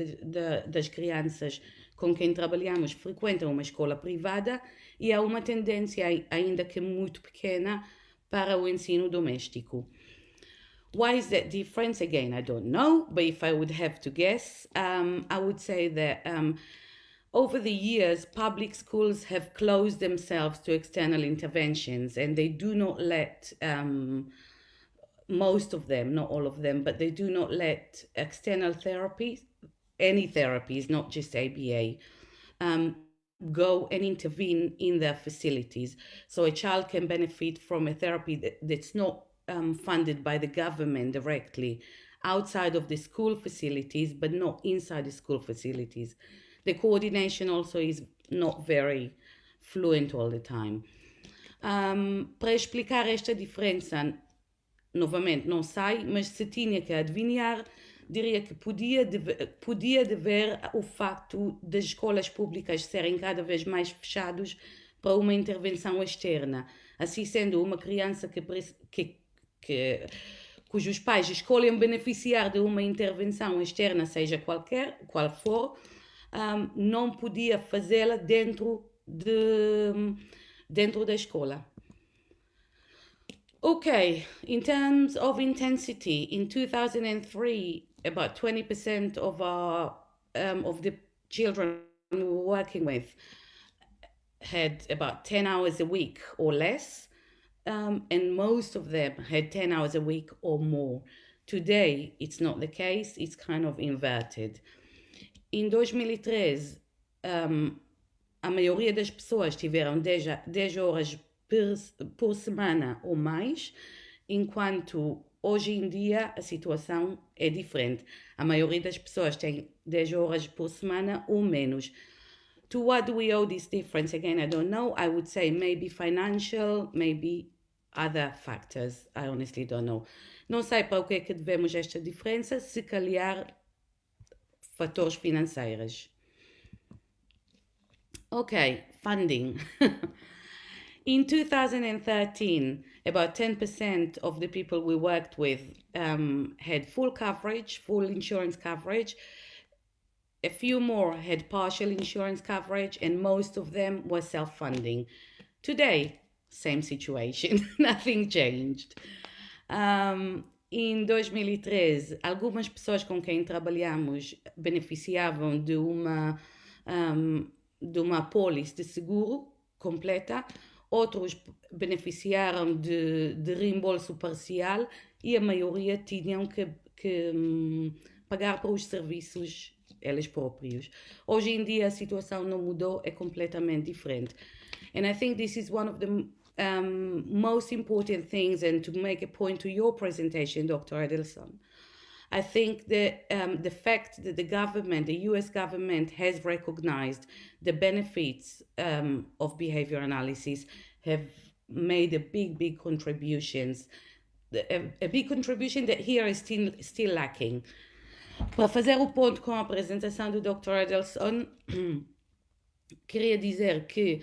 das crianças com quem trabalhamos frequentam uma escola privada e há uma tendência, ainda que muito pequena, para o ensino doméstico. Why is that difference? Again, I don't know, but if I would have to guess, I would say that over the years, public schools have closed themselves to external interventions, and they do not let, most of them, not all of them, but they do not let external therapies, any therapies, not just ABA, go and intervene in their facilities. So a child can benefit from a therapy that's not funded by the government directly outside of the school facilities, but not inside the school facilities. The coordination also is not very fluent all the time. Para explicar esta diferença, novamente não sei, mas se tinha que adivinhar, diria que podia dever o facto das escolas públicas serem cada vez mais fechadas para uma intervenção externa. Assim sendo, uma criança cujos pais escolhem beneficiar de uma intervenção externa, seja qual for, não podia fazê-la dentro da escola. Okay, in terms of intensity, in 2003, about 20% of the children we were working with had about 10 hours a week or less, and most of them had 10 hours a week or more. Today, it's not the case, it's kind of inverted. Em 2013, a maioria das pessoas tiveram 10 horas por semana ou mais, enquanto hoje em dia a situação é diferente. A maioria das pessoas tem 10 horas por semana ou menos. To what do we owe this difference? Again, I don't know. I would say maybe financial, maybe other factors. I honestly don't know. Não sei para o que é que devemos esta diferença, se calhar fatores financeiros. Okay, funding. In 2013, about 10% of the people we worked with had full coverage, full insurance coverage. A few more had partial insurance coverage, and most of them were self-funding. Today, same situation, nothing changed. Em 2013, algumas pessoas com quem trabalhamos beneficiavam de uma apólice de seguro completa, outros beneficiaram de reembolso parcial e a maioria tinham que pagar para os serviços eles próprios. Hoje em dia a situação não mudou, é completamente diferente. And I think this is one of the most important things, and to make a point to your presentation, Dr. Edelson, I think that the fact that the US government has recognized the benefits of behavior analysis have made a big contributions, a big contribution that here is still lacking. Para fazer o ponto com a apresentação do Dr. Edelson, queria dizer que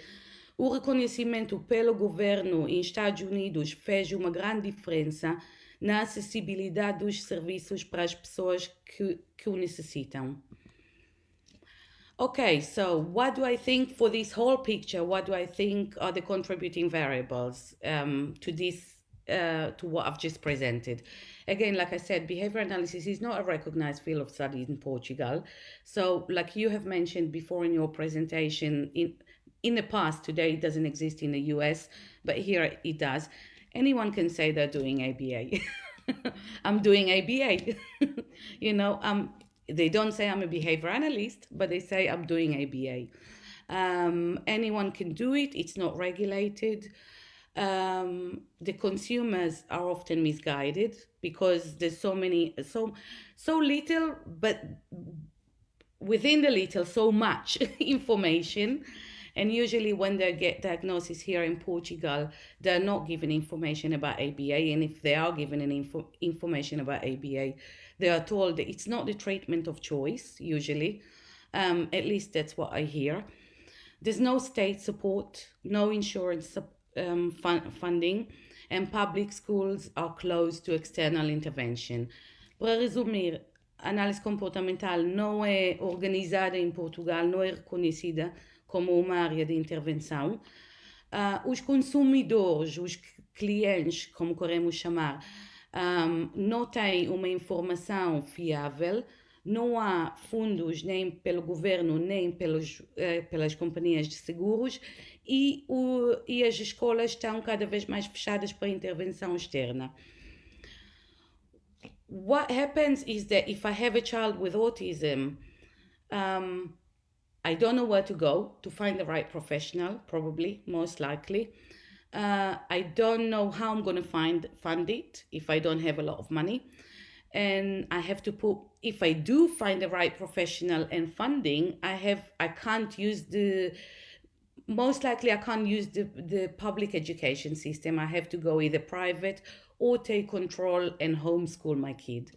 o reconhecimento pelo governo em Estados Unidos fez uma grande diferença na acessibilidade dos serviços para as pessoas que o necessitam. Okay, so what do I think for this whole picture? What do I think are the contributing variables to this to what I've just presented. Again, like I said, behavior analysis is not a recognized field of study in Portugal. So, like you have mentioned before in your presentation, in the past, today it doesn't exist in the US, but here it does. Anyone can say they're doing ABA. I'm doing ABA. You know, they don't say I'm a behavior analyst, but they say I'm doing ABA. Anyone can do it. It's not regulated. The consumers are often misguided because there's so little, but within the little, so much information. And usually when they get diagnosis here in Portugal, they're not given information about ABA. And if they are given information about ABA, they are told that it's not the treatment of choice, usually. At least that's what I hear. There's no state support, no insurance funding, and public schools are closed to external intervention. Para resumir, a análise comportamental não é organizada em Portugal, não é reconhecida como uma área de intervenção. Os consumidores, os clientes, como queremos chamar, não têm uma informação fiável, não há fundos nem pelo governo, nem pelas companhias de seguros e as escolas estão cada vez mais fechadas para intervenção externa. What happens is that if I have a child with autism, I don't know where to go to find the right professional, probably, most likely. I don't know how I'm going to fund it if I don't have a lot of money. And I have to put, if I do find the right professional and funding, I can't use most likely I can't use the public education system. I have to go either private or take control and homeschool my kid.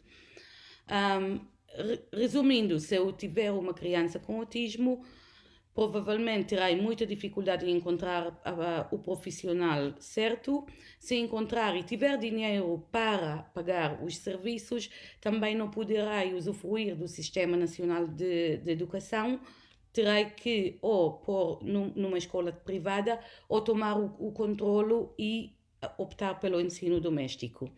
Resumindo, se eu tiver uma criança com autismo, provavelmente terei muita dificuldade em encontrar o profissional certo. Se encontrar e tiver dinheiro para pagar os serviços, também não poderei usufruir do Sistema Nacional de Educação. Terei que ou pôr numa escola privada ou tomar o controlo e optar pelo ensino doméstico.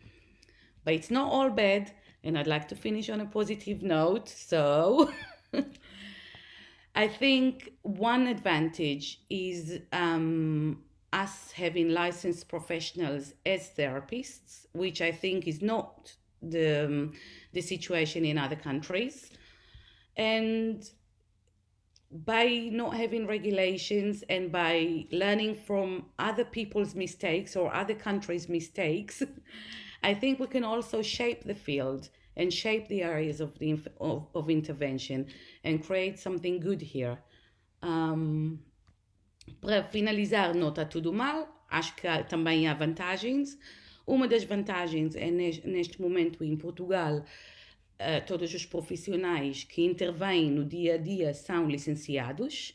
But it's not all bad, and I'd like to finish on a positive note, so I think one advantage is us having licensed professionals as therapists, which I think is not the situation in other countries. And by not having regulations and by learning from other people's mistakes or other countries' mistakes, I think we can also shape the field and shape the areas of intervention and create something good here. Para finalizar, não está tudo mal, acho que também há vantagens. Uma das vantagens é neste momento em Portugal, todos os profissionais que intervêm no dia a dia são licenciados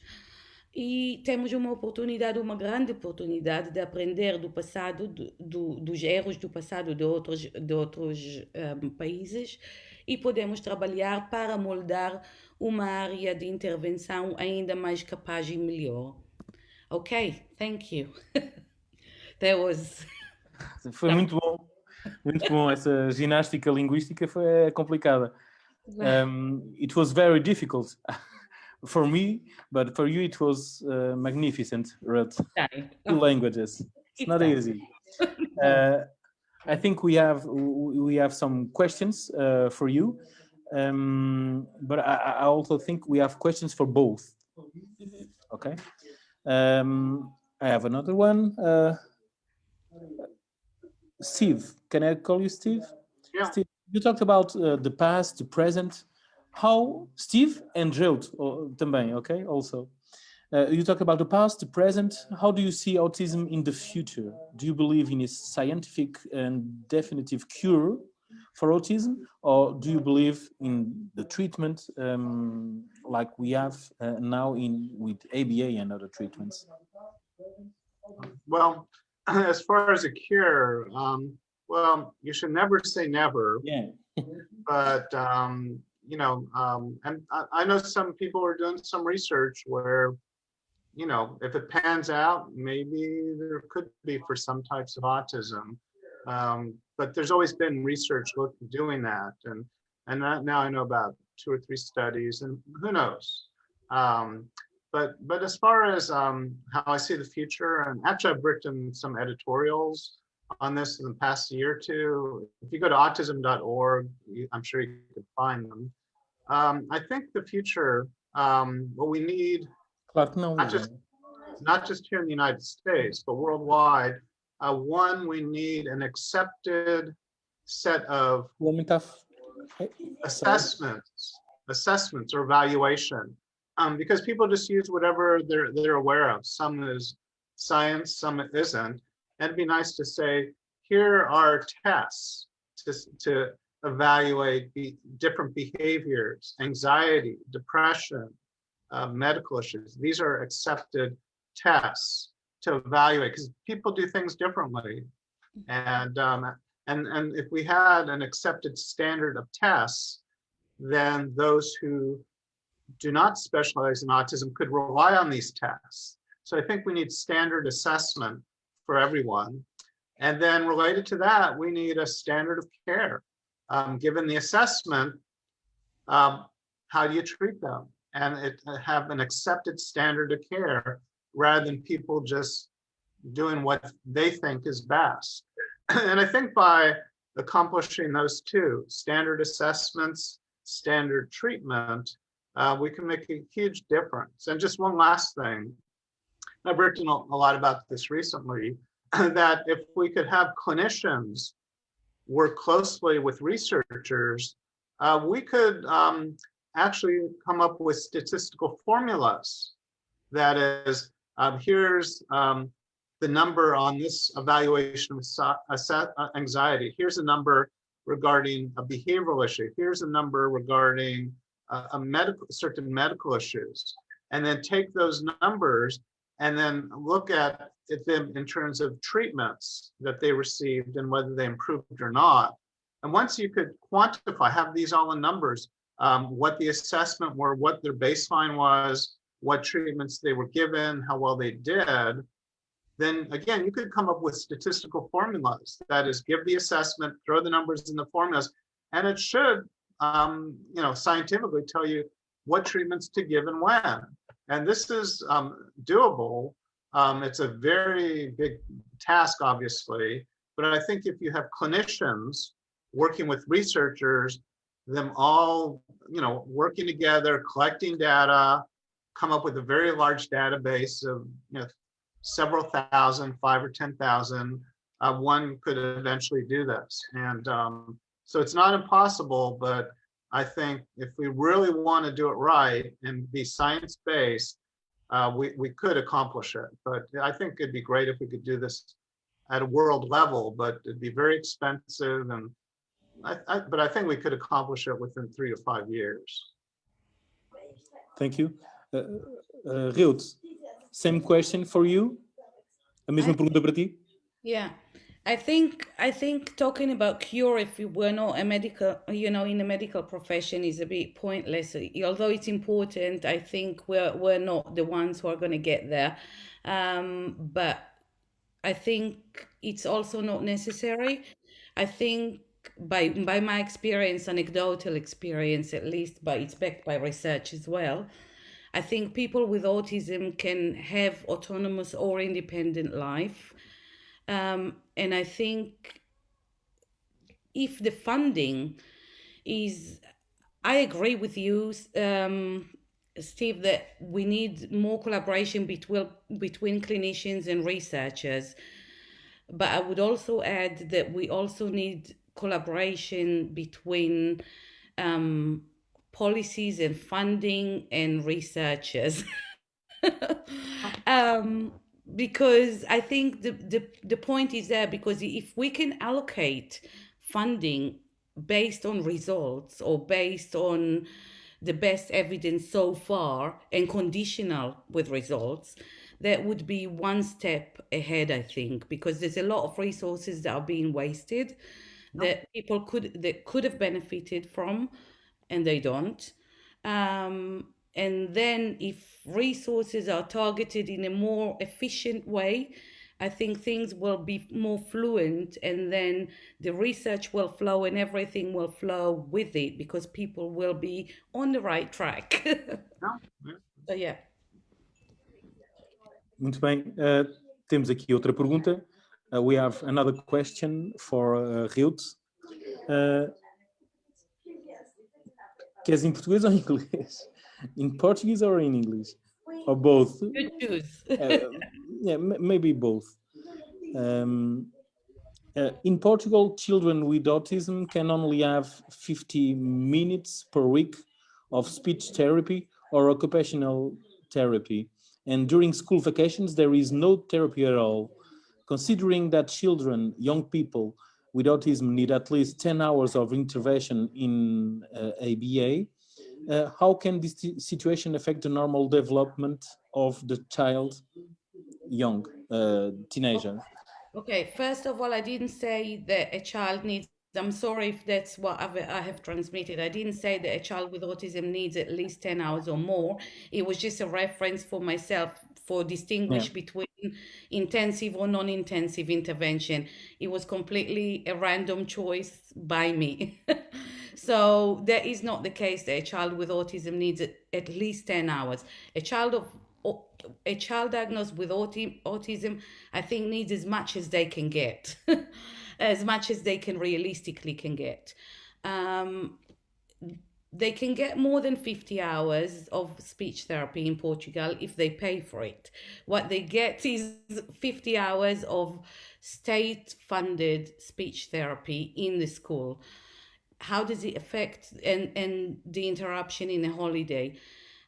e temos uma grande oportunidade de aprender do passado, dos erros do passado de outros países e podemos trabalhar para moldar uma área de intervenção ainda mais capaz e melhor. Ok, thank you. That was... Foi muito bom. Muito bom, essa ginástica linguística foi complicada. It was very difficult for me, but for you it was magnificent, Ruth. Two languages. It's not easy. I think we have some questions for you, but I also think we have questions for both. Okay. I have another one. Steve, can I call you Steve? Yeah. Steve, you talked about the past, the present. How, Steve and Drª também, okay, also. You talk about the past, the present. How do you see autism in the future? Do you believe in a scientific and definitive cure for autism? Or do you believe in the treatment like we have now with ABA and other treatments? Well, as far as a cure, well, you should never say never. Yeah. But you know, and I know some people are doing some research where, you know, if it pans out, maybe there could be for some types of autism. But there's always been research doing that, and now I know about 2 or 3 studies, and who knows. But as far as how I see the future, and actually I've written some editorials on this in the past year or two. If you go to autism.org, I'm sure you can find them. I think the future, what we need, Claro que não. not just here in the United States, but worldwide, one, we need an accepted set of O homem está. assessments or evaluation, because people just use whatever they're aware of. Some is science, some it isn't. And it'd be nice to say, here are tests to evaluate different behaviors, anxiety, depression, medical issues. These are accepted tests to evaluate, because people do things differently. And if we had an accepted standard of tests, then those who do not specialize in autism could rely on these tests. So I think we need standard assessment for everyone. And then related to that, we need a standard of care. Given the assessment, how do you treat them? And have an accepted standard of care rather than people just doing what they think is best. And I think by accomplishing those two, standard assessments, standard treatment, we can make a huge difference. And just one last thing, I've written a lot about this recently, that if we could have clinicians work closely with researchers, we could actually come up with statistical formulas. That is, here's the number on this evaluation of anxiety. Here's a number regarding a behavioral issue. Here's a number regarding certain medical issues. And then take those numbers and then look at them in terms of treatments that they received and whether they improved or not. And once you could quantify, have these all in numbers, what the assessment were, what their baseline was, what treatments they were given, how well they did, then again, you could come up with statistical formulas. That is, give the assessment, throw the numbers in the formulas, and it should, scientifically tell you what treatments to give and when. And this is doable. It's a very big task, obviously, but I think if you have clinicians working with researchers, them all, working together, collecting data, come up with a very large database of, several thousand, 5,000 or 10,000, one could eventually do this. And so it's not impossible, but I think if we really want to do it right and be science-based, we could accomplish it. But I think it'd be great if we could do this at a world level, but it'd be very expensive. And but I think we could accomplish it within 3 to 5 years. Thank you. Reut, same question for you? A mesma pergunta para ti? Yeah, I think talking about cure, if you were not a medical, in the medical profession, is a bit pointless. Although it's important, I think we're not the ones who are going to get there. But I think it's also not necessary. I think by my experience, anecdotal experience at least, but it's backed by research as well, I think people with autism can have autonomous or independent life. And I think if the funding is, I agree with you, Steve, that we need more collaboration between clinicians and researchers. But I would also add that we also need collaboration between policies and funding and researchers. Because I think the point is there, because if we can allocate funding based on results or based on the best evidence so far and conditional with results, that would be one step ahead, I think, because there's a lot of resources that are being wasted that people could have benefited from, and they don't. And then if resources are targeted in a more efficient way, I think things will be more fluent, and then the research will flow and everything will flow with it because people will be on the right track. Yeah, yeah. So, yeah. Muito bem. Temos aqui outra pergunta. We have another question for Reut. Queres em português ou em inglês? In Portuguese or in English? Or both? You choose. Yeah, maybe both. In Portugal, children with autism can only have 50 minutes per week of speech therapy or occupational therapy. And during school vacations, there is no therapy at all. Considering that children, young people with autism need at least 10 hours of intervention in ABA, how can this situation affect the normal development of the child, young, teenager? Okay, first of all, I didn't say that a child needs, I'm sorry if that's what I have transmitted. I didn't say that a child with autism needs at least 10 hours or more. It was just a reference for myself for distinguish between intensive or non-intensive intervention. It was completely a random choice by me. So that is not the case that a child with autism needs at least 10 hours. A child diagnosed with autism, I think, needs as much as they can get, as much as they can realistically can get. They can get more than 50 hours of speech therapy in Portugal if they pay for it. What they get is 50 hours of state-funded speech therapy in the school. How does it affect, and the interruption in a holiday,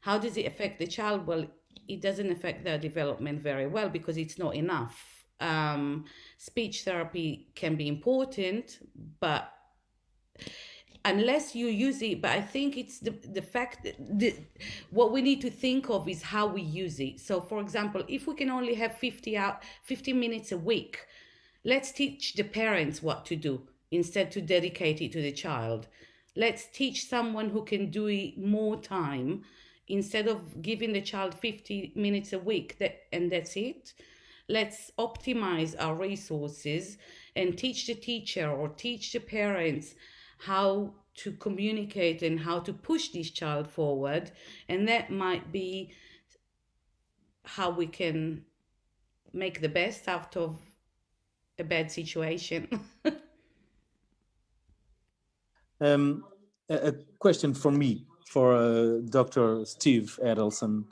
how does it affect the child? Well, it doesn't affect their development very well because it's not enough. Speech therapy can be important, but unless you use it, but I think it's the fact that what we need to think of is how we use it. So, for example, if we can only have 50 minutes a week, let's teach the parents what to do instead to dedicate it to the child. Let's teach someone who can do it more time instead of giving the child 50 minutes a week and that's it. Let's optimize our resources and teach the teacher or teach the parents how to communicate and how to push this child forward. And that might be how we can make the best out of a bad situation. A question from me for Dr. Steve Edelson.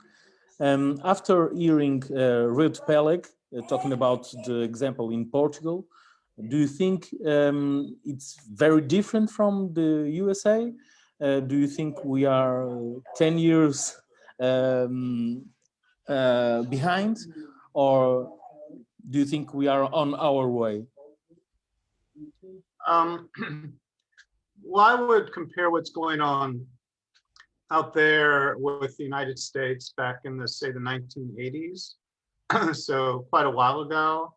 After hearing Reut Peleg talking about the example in Portugal, do you think it's very different from the USA? Do you think we are 10 years behind, or do you think we are on our way? Well, I would compare what's going on out there with the United States back in the, say, the 1980s. So quite a while ago.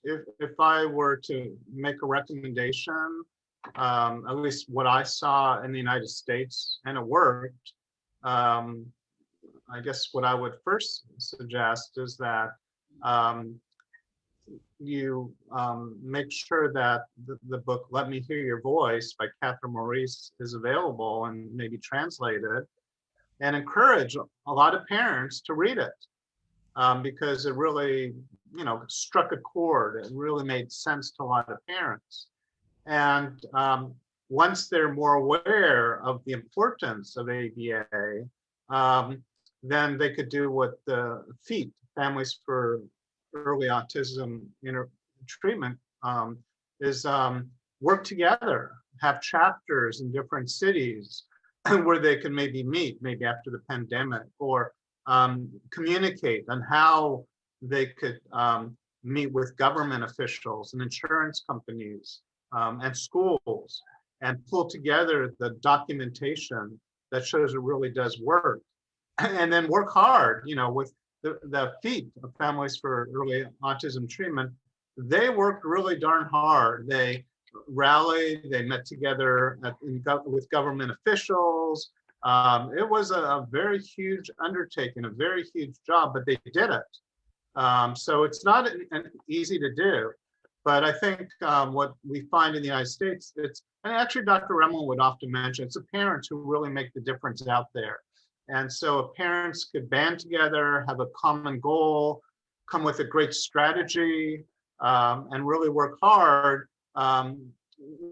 If I were to make a recommendation, at least what I saw in the United States, and it worked, I guess what I would first suggest is that you make sure that the book Let Me Hear Your Voice by Catherine Maurice is available and maybe translated, and encourage a lot of parents to read it because it really, struck a chord. It really made sense to a lot of parents. And once they're more aware of the importance of ABA, then they could do what the FEAT, Families for Early Autism Treatment, is work together, have chapters in different cities where they can maybe meet, maybe after the pandemic, or communicate on how they could meet with government officials and insurance companies and schools, and pull together the documentation that shows it really does work, and then work hard, with the FEAT, Families for Early Autism Treatment. They worked really darn hard. They rallied, they met together with government officials. It was a very huge undertaking, a very huge job, but they did it. So it's not easy to do. But I think what we find in the United States, and actually Dr. Remel would often mention, it's the parents who really make the difference out there. And so if parents could band together, have a common goal, come with a great strategy, and really work hard,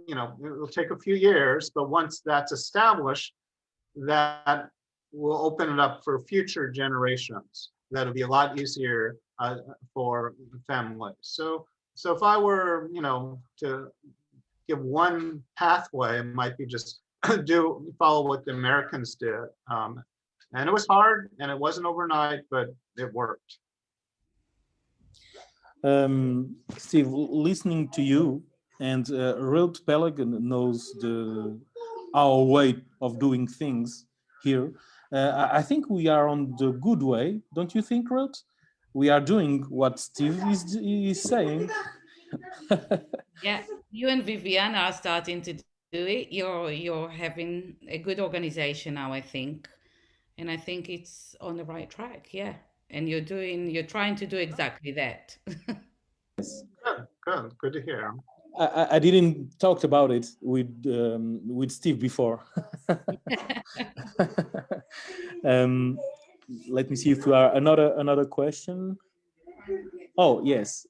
it'll take a few years, but once that's established, that will open it up for future generations. That'll be a lot easier for families. So if I were, to give one pathway, it might be just follow what the Americans did. And it was hard and it wasn't overnight, but it worked. Steve, listening to you, and Reut Peleg knows our way of doing things here. I think we are on the good way, don't you think, Reut? We are doing what Steve is saying. Yeah, you and Viviana are starting to do it. You're having a good organization now, I think, and I think it's on the right track. Yeah, and you're trying to do exactly that. Good to hear. I didn't talk about it with Steve before. Let me see if there are another question. Oh yes,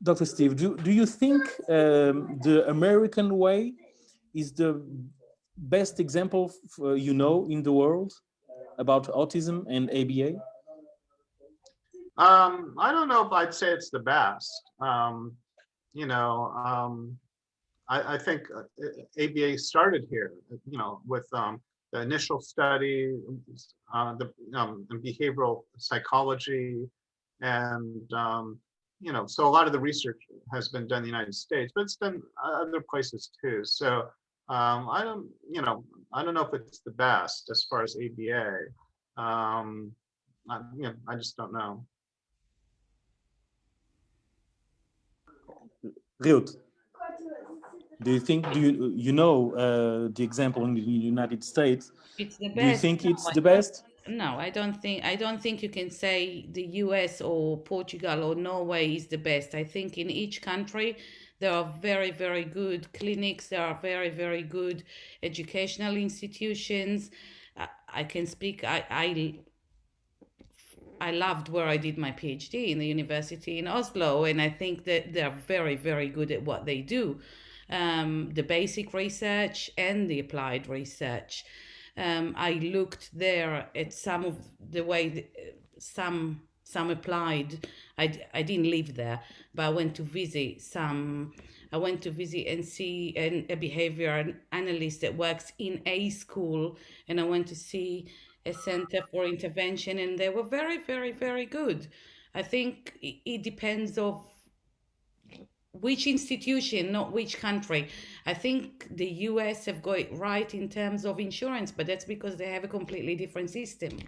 Dr. Steve, do you think the American way is the best example in the world about autism and ABA? I don't know if I'd say it's the best. I think ABA started here, with the initial study, the behavioral psychology, and so a lot of the research has been done in the United States, but it's done other places too. So I don't know if it's the best as far as ABA. I just don't know. Reut, do you know the example in the United States? It's the best. Do you think it's the best? No, I don't think you can say the US or Portugal or Norway is the best. I think in each country there are very, very good clinics, there are very, very good educational institutions. I can speak, I loved where I did my PhD in the university in Oslo, and I think that they're very, very good at what they do. The basic research and the applied research. I looked there at some of the way some applied. I didn't live there, but I went to visit some. I went to visit and see a behavior analyst that works in a school, and I went to see a center for intervention, and they were very, very, very good. I think it depends of which institution, not which country. I think the US have got it right in terms of insurance, but that's because they have a completely different system.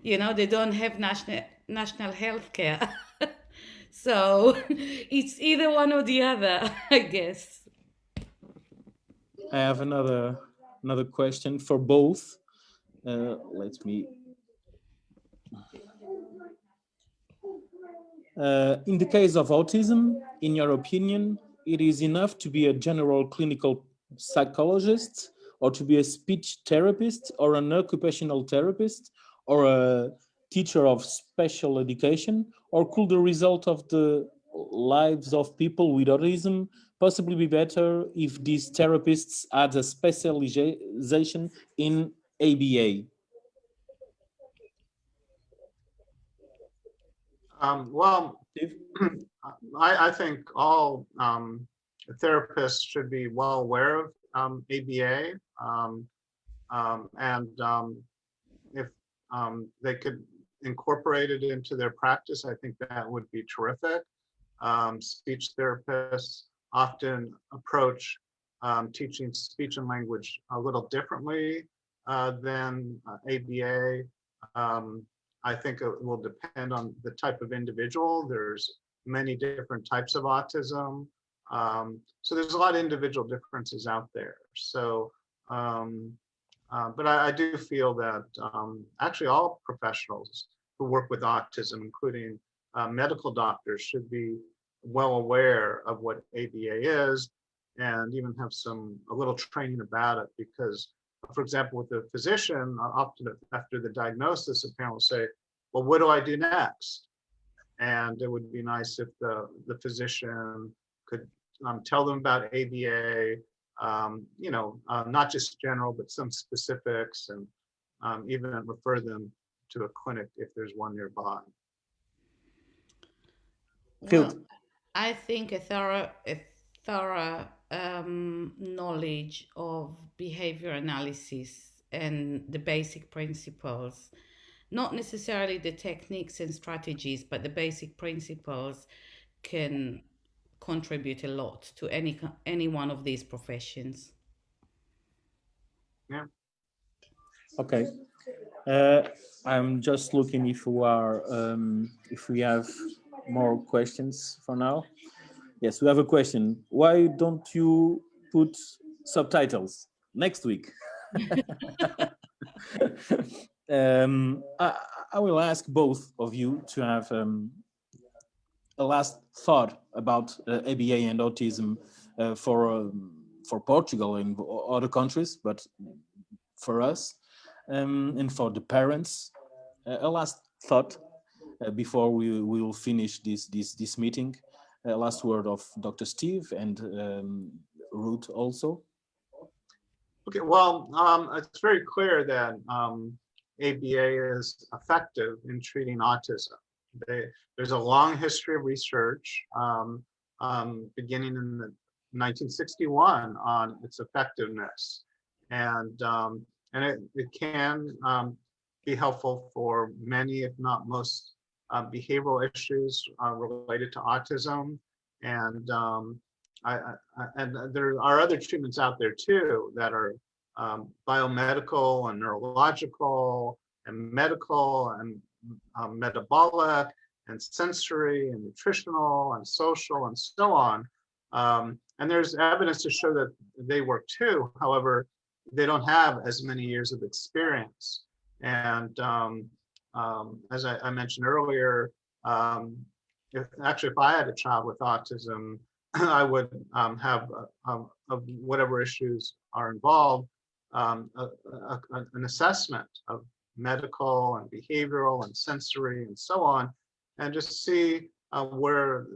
They don't have national health care. So it's either one or the other, I guess. I have another question for both. Let me. In the case of autism, in your opinion, it is enough to be a general clinical psychologist, or to be a speech therapist, or an occupational therapist, or a teacher of special education, or could the result of the lives of people with autism possibly be better if these therapists had a specialization in ABA? Well, I think all therapists should be well aware of ABA, and if they could incorporate it into their practice, I think that would be terrific. Speech therapists often approach teaching speech and language a little differently than ABA. I think it will depend on the type of individual. There's many different types of autism. So there's a lot of individual differences out there. So, but I do feel that actually all professionals who work with autism, including medical doctors, should be well aware of what ABA is and even have a little training about it. Because, for example, with the physician, often after the diagnosis, a parent will say, well, what do I do next? And it would be nice if the physician could tell them about ABA, not just general, but some specifics, and even refer them to a clinic if there's one nearby. Well, I think a thorough knowledge of behavior analysis and the basic principles, not necessarily the techniques and strategies, but the basic principles, can contribute a lot to any one of these professions. Yeah. Okay. I'm just looking if we have more questions for now. Yes, we have a question. Why don't you put subtitles next week? I will ask both of you to have a last thought about ABA and autism for Portugal and other countries, but for us and for the parents. A last thought before we will finish this meeting. Last word of Dr. Steve and Ruth also. Okay, well, it's very clear that ABA is effective in treating autism. There's a long history of research beginning in 1961 on its effectiveness, and it can be helpful for many, if not most, behavioral issues related to autism, and there are other treatments out there too that are biomedical and neurological and medical and metabolic and sensory and nutritional and social and so on. And there's evidence to show that they work too. However, they don't have as many years of experience. And as I mentioned earlier, if I had a child with autism, I would have of whatever issues are involved, an assessment of medical and behavioral and sensory and so on, and just see where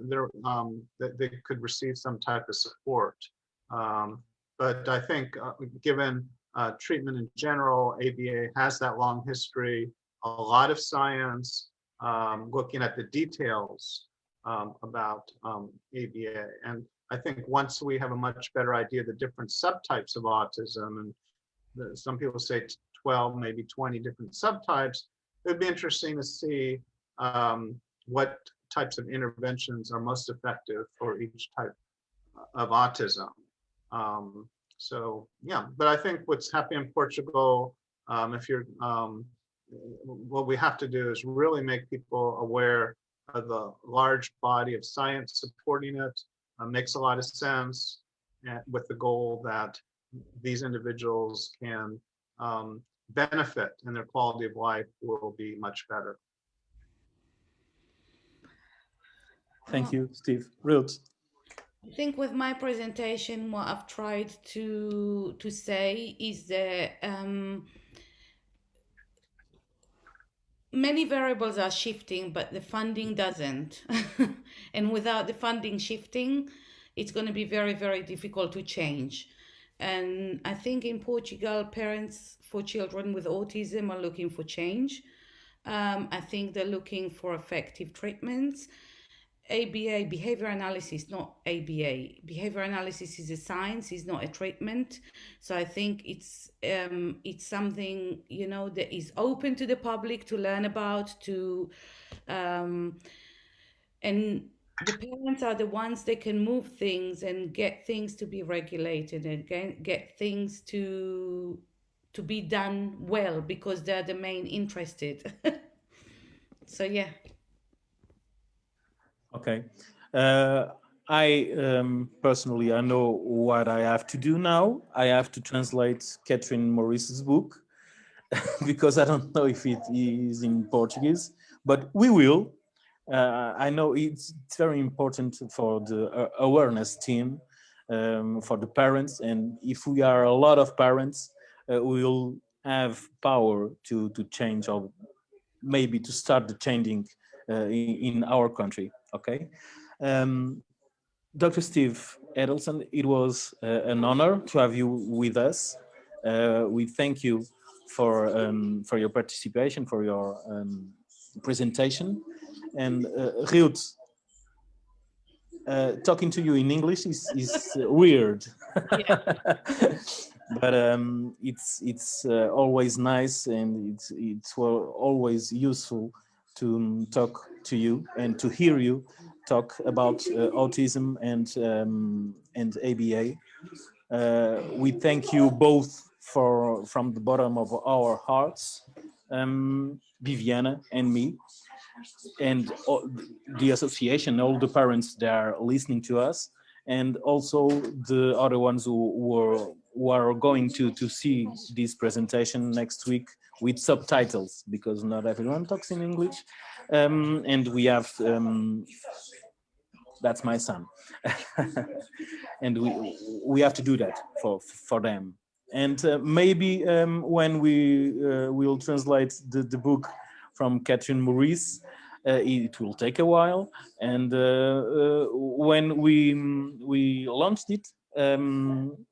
they could receive some type of support. But I think given treatment in general, ABA has that long history, a lot of science, looking at the details about ABA. And I think once we have a much better idea of the different subtypes of autism, and some people say 12, maybe 20 different subtypes, it'd be interesting to see what types of interventions are most effective for each type of autism. So yeah, but I think what's happening in Portugal, what we have to do is really make people aware of the large body of science supporting it. Makes a lot of sense, with the goal that these individuals can benefit and their quality of life will be much better. Thank you, Steve. Ruth. I think with my presentation, what I've tried to say is that many variables are shifting, but the funding doesn't. And without the funding shifting, it's going to be very, very difficult to change. And I think in Portugal, parents for children with autism are looking for change. I think they're looking for effective treatments. ABA, behavior analysis, not ABA. Behavior analysis is a science, is not a treatment. So I think it's something, that is open to the public to learn about, and the parents are the ones that can move things and get things to be regulated and get things to be done well, because they're the main interested. So yeah. Okay. I personally, I know what I have to do now. I have to translate Catherine Maurice's book because I don't know if it is in Portuguese, but we will. I know it's very important for the awareness team, for the parents, and if we are a lot of parents, we will have power to change, or maybe to start the changing in our country. Okay, Dr. Steve Edelson, it was an honor to have you with us. We thank you for your participation, for your presentation. And Reut, talking to you in English is weird. Yeah. But it's always nice, and it's always useful to talk to you and to hear you talk about autism and ABA. We thank you both from the bottom of our hearts, Viviana and me, and the association, all the parents that are listening to us, and also the other ones who are going to see this presentation next week with subtitles, because not everyone talks in English. And we have, that's my son. And we have to do that for them. And maybe when we will translate the book from Catherine Maurice, it will take a while. And when we launched it,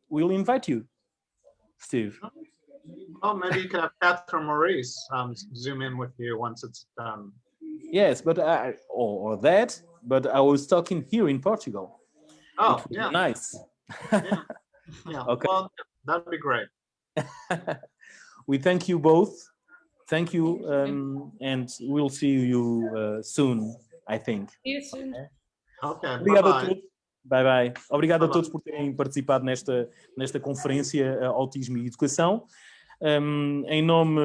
we'll invite you, Steve. Oh, maybe you could have Catherine Maurice zoom in with you once it's done. Yes, but or that. But I was talking here in Portugal. Oh, yeah, nice. yeah, yeah. Okay. Well, that'd be great. We thank you both. Thank you, and we'll see you soon, I think. See you soon. Okay, Obrigado a bye-bye. todos. Bye bye. Obrigado Bye-bye. a todos por terem participado nesta conferência Autismo e Educação. Em nome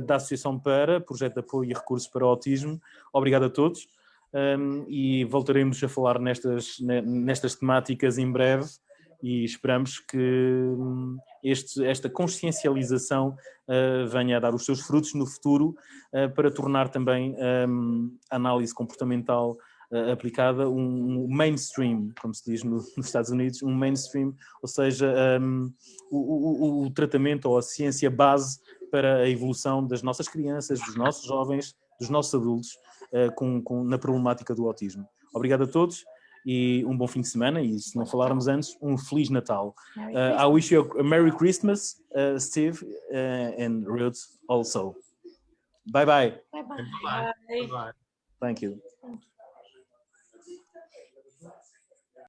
da Associação para Projeto de Apoio e Recursos para o Autismo, obrigado a todos. E voltaremos a falar nestas temáticas em breve, e esperamos que esta consciencialização venha a dar os seus frutos no futuro, para tornar também a análise comportamental aplicada um mainstream, como se diz nos Estados Unidos, um mainstream, ou seja, o tratamento ou a ciência base para a evolução das nossas crianças, dos nossos jovens, dos nossos adultos, na problemática do autismo. Obrigado a todos e um bom fim de semana, e se não falarmos antes, um Feliz Natal. I wish you a Merry Christmas, Steve, and Ruth also. Bye bye. Bye bye. Bye-bye. Bye-bye. Thank you.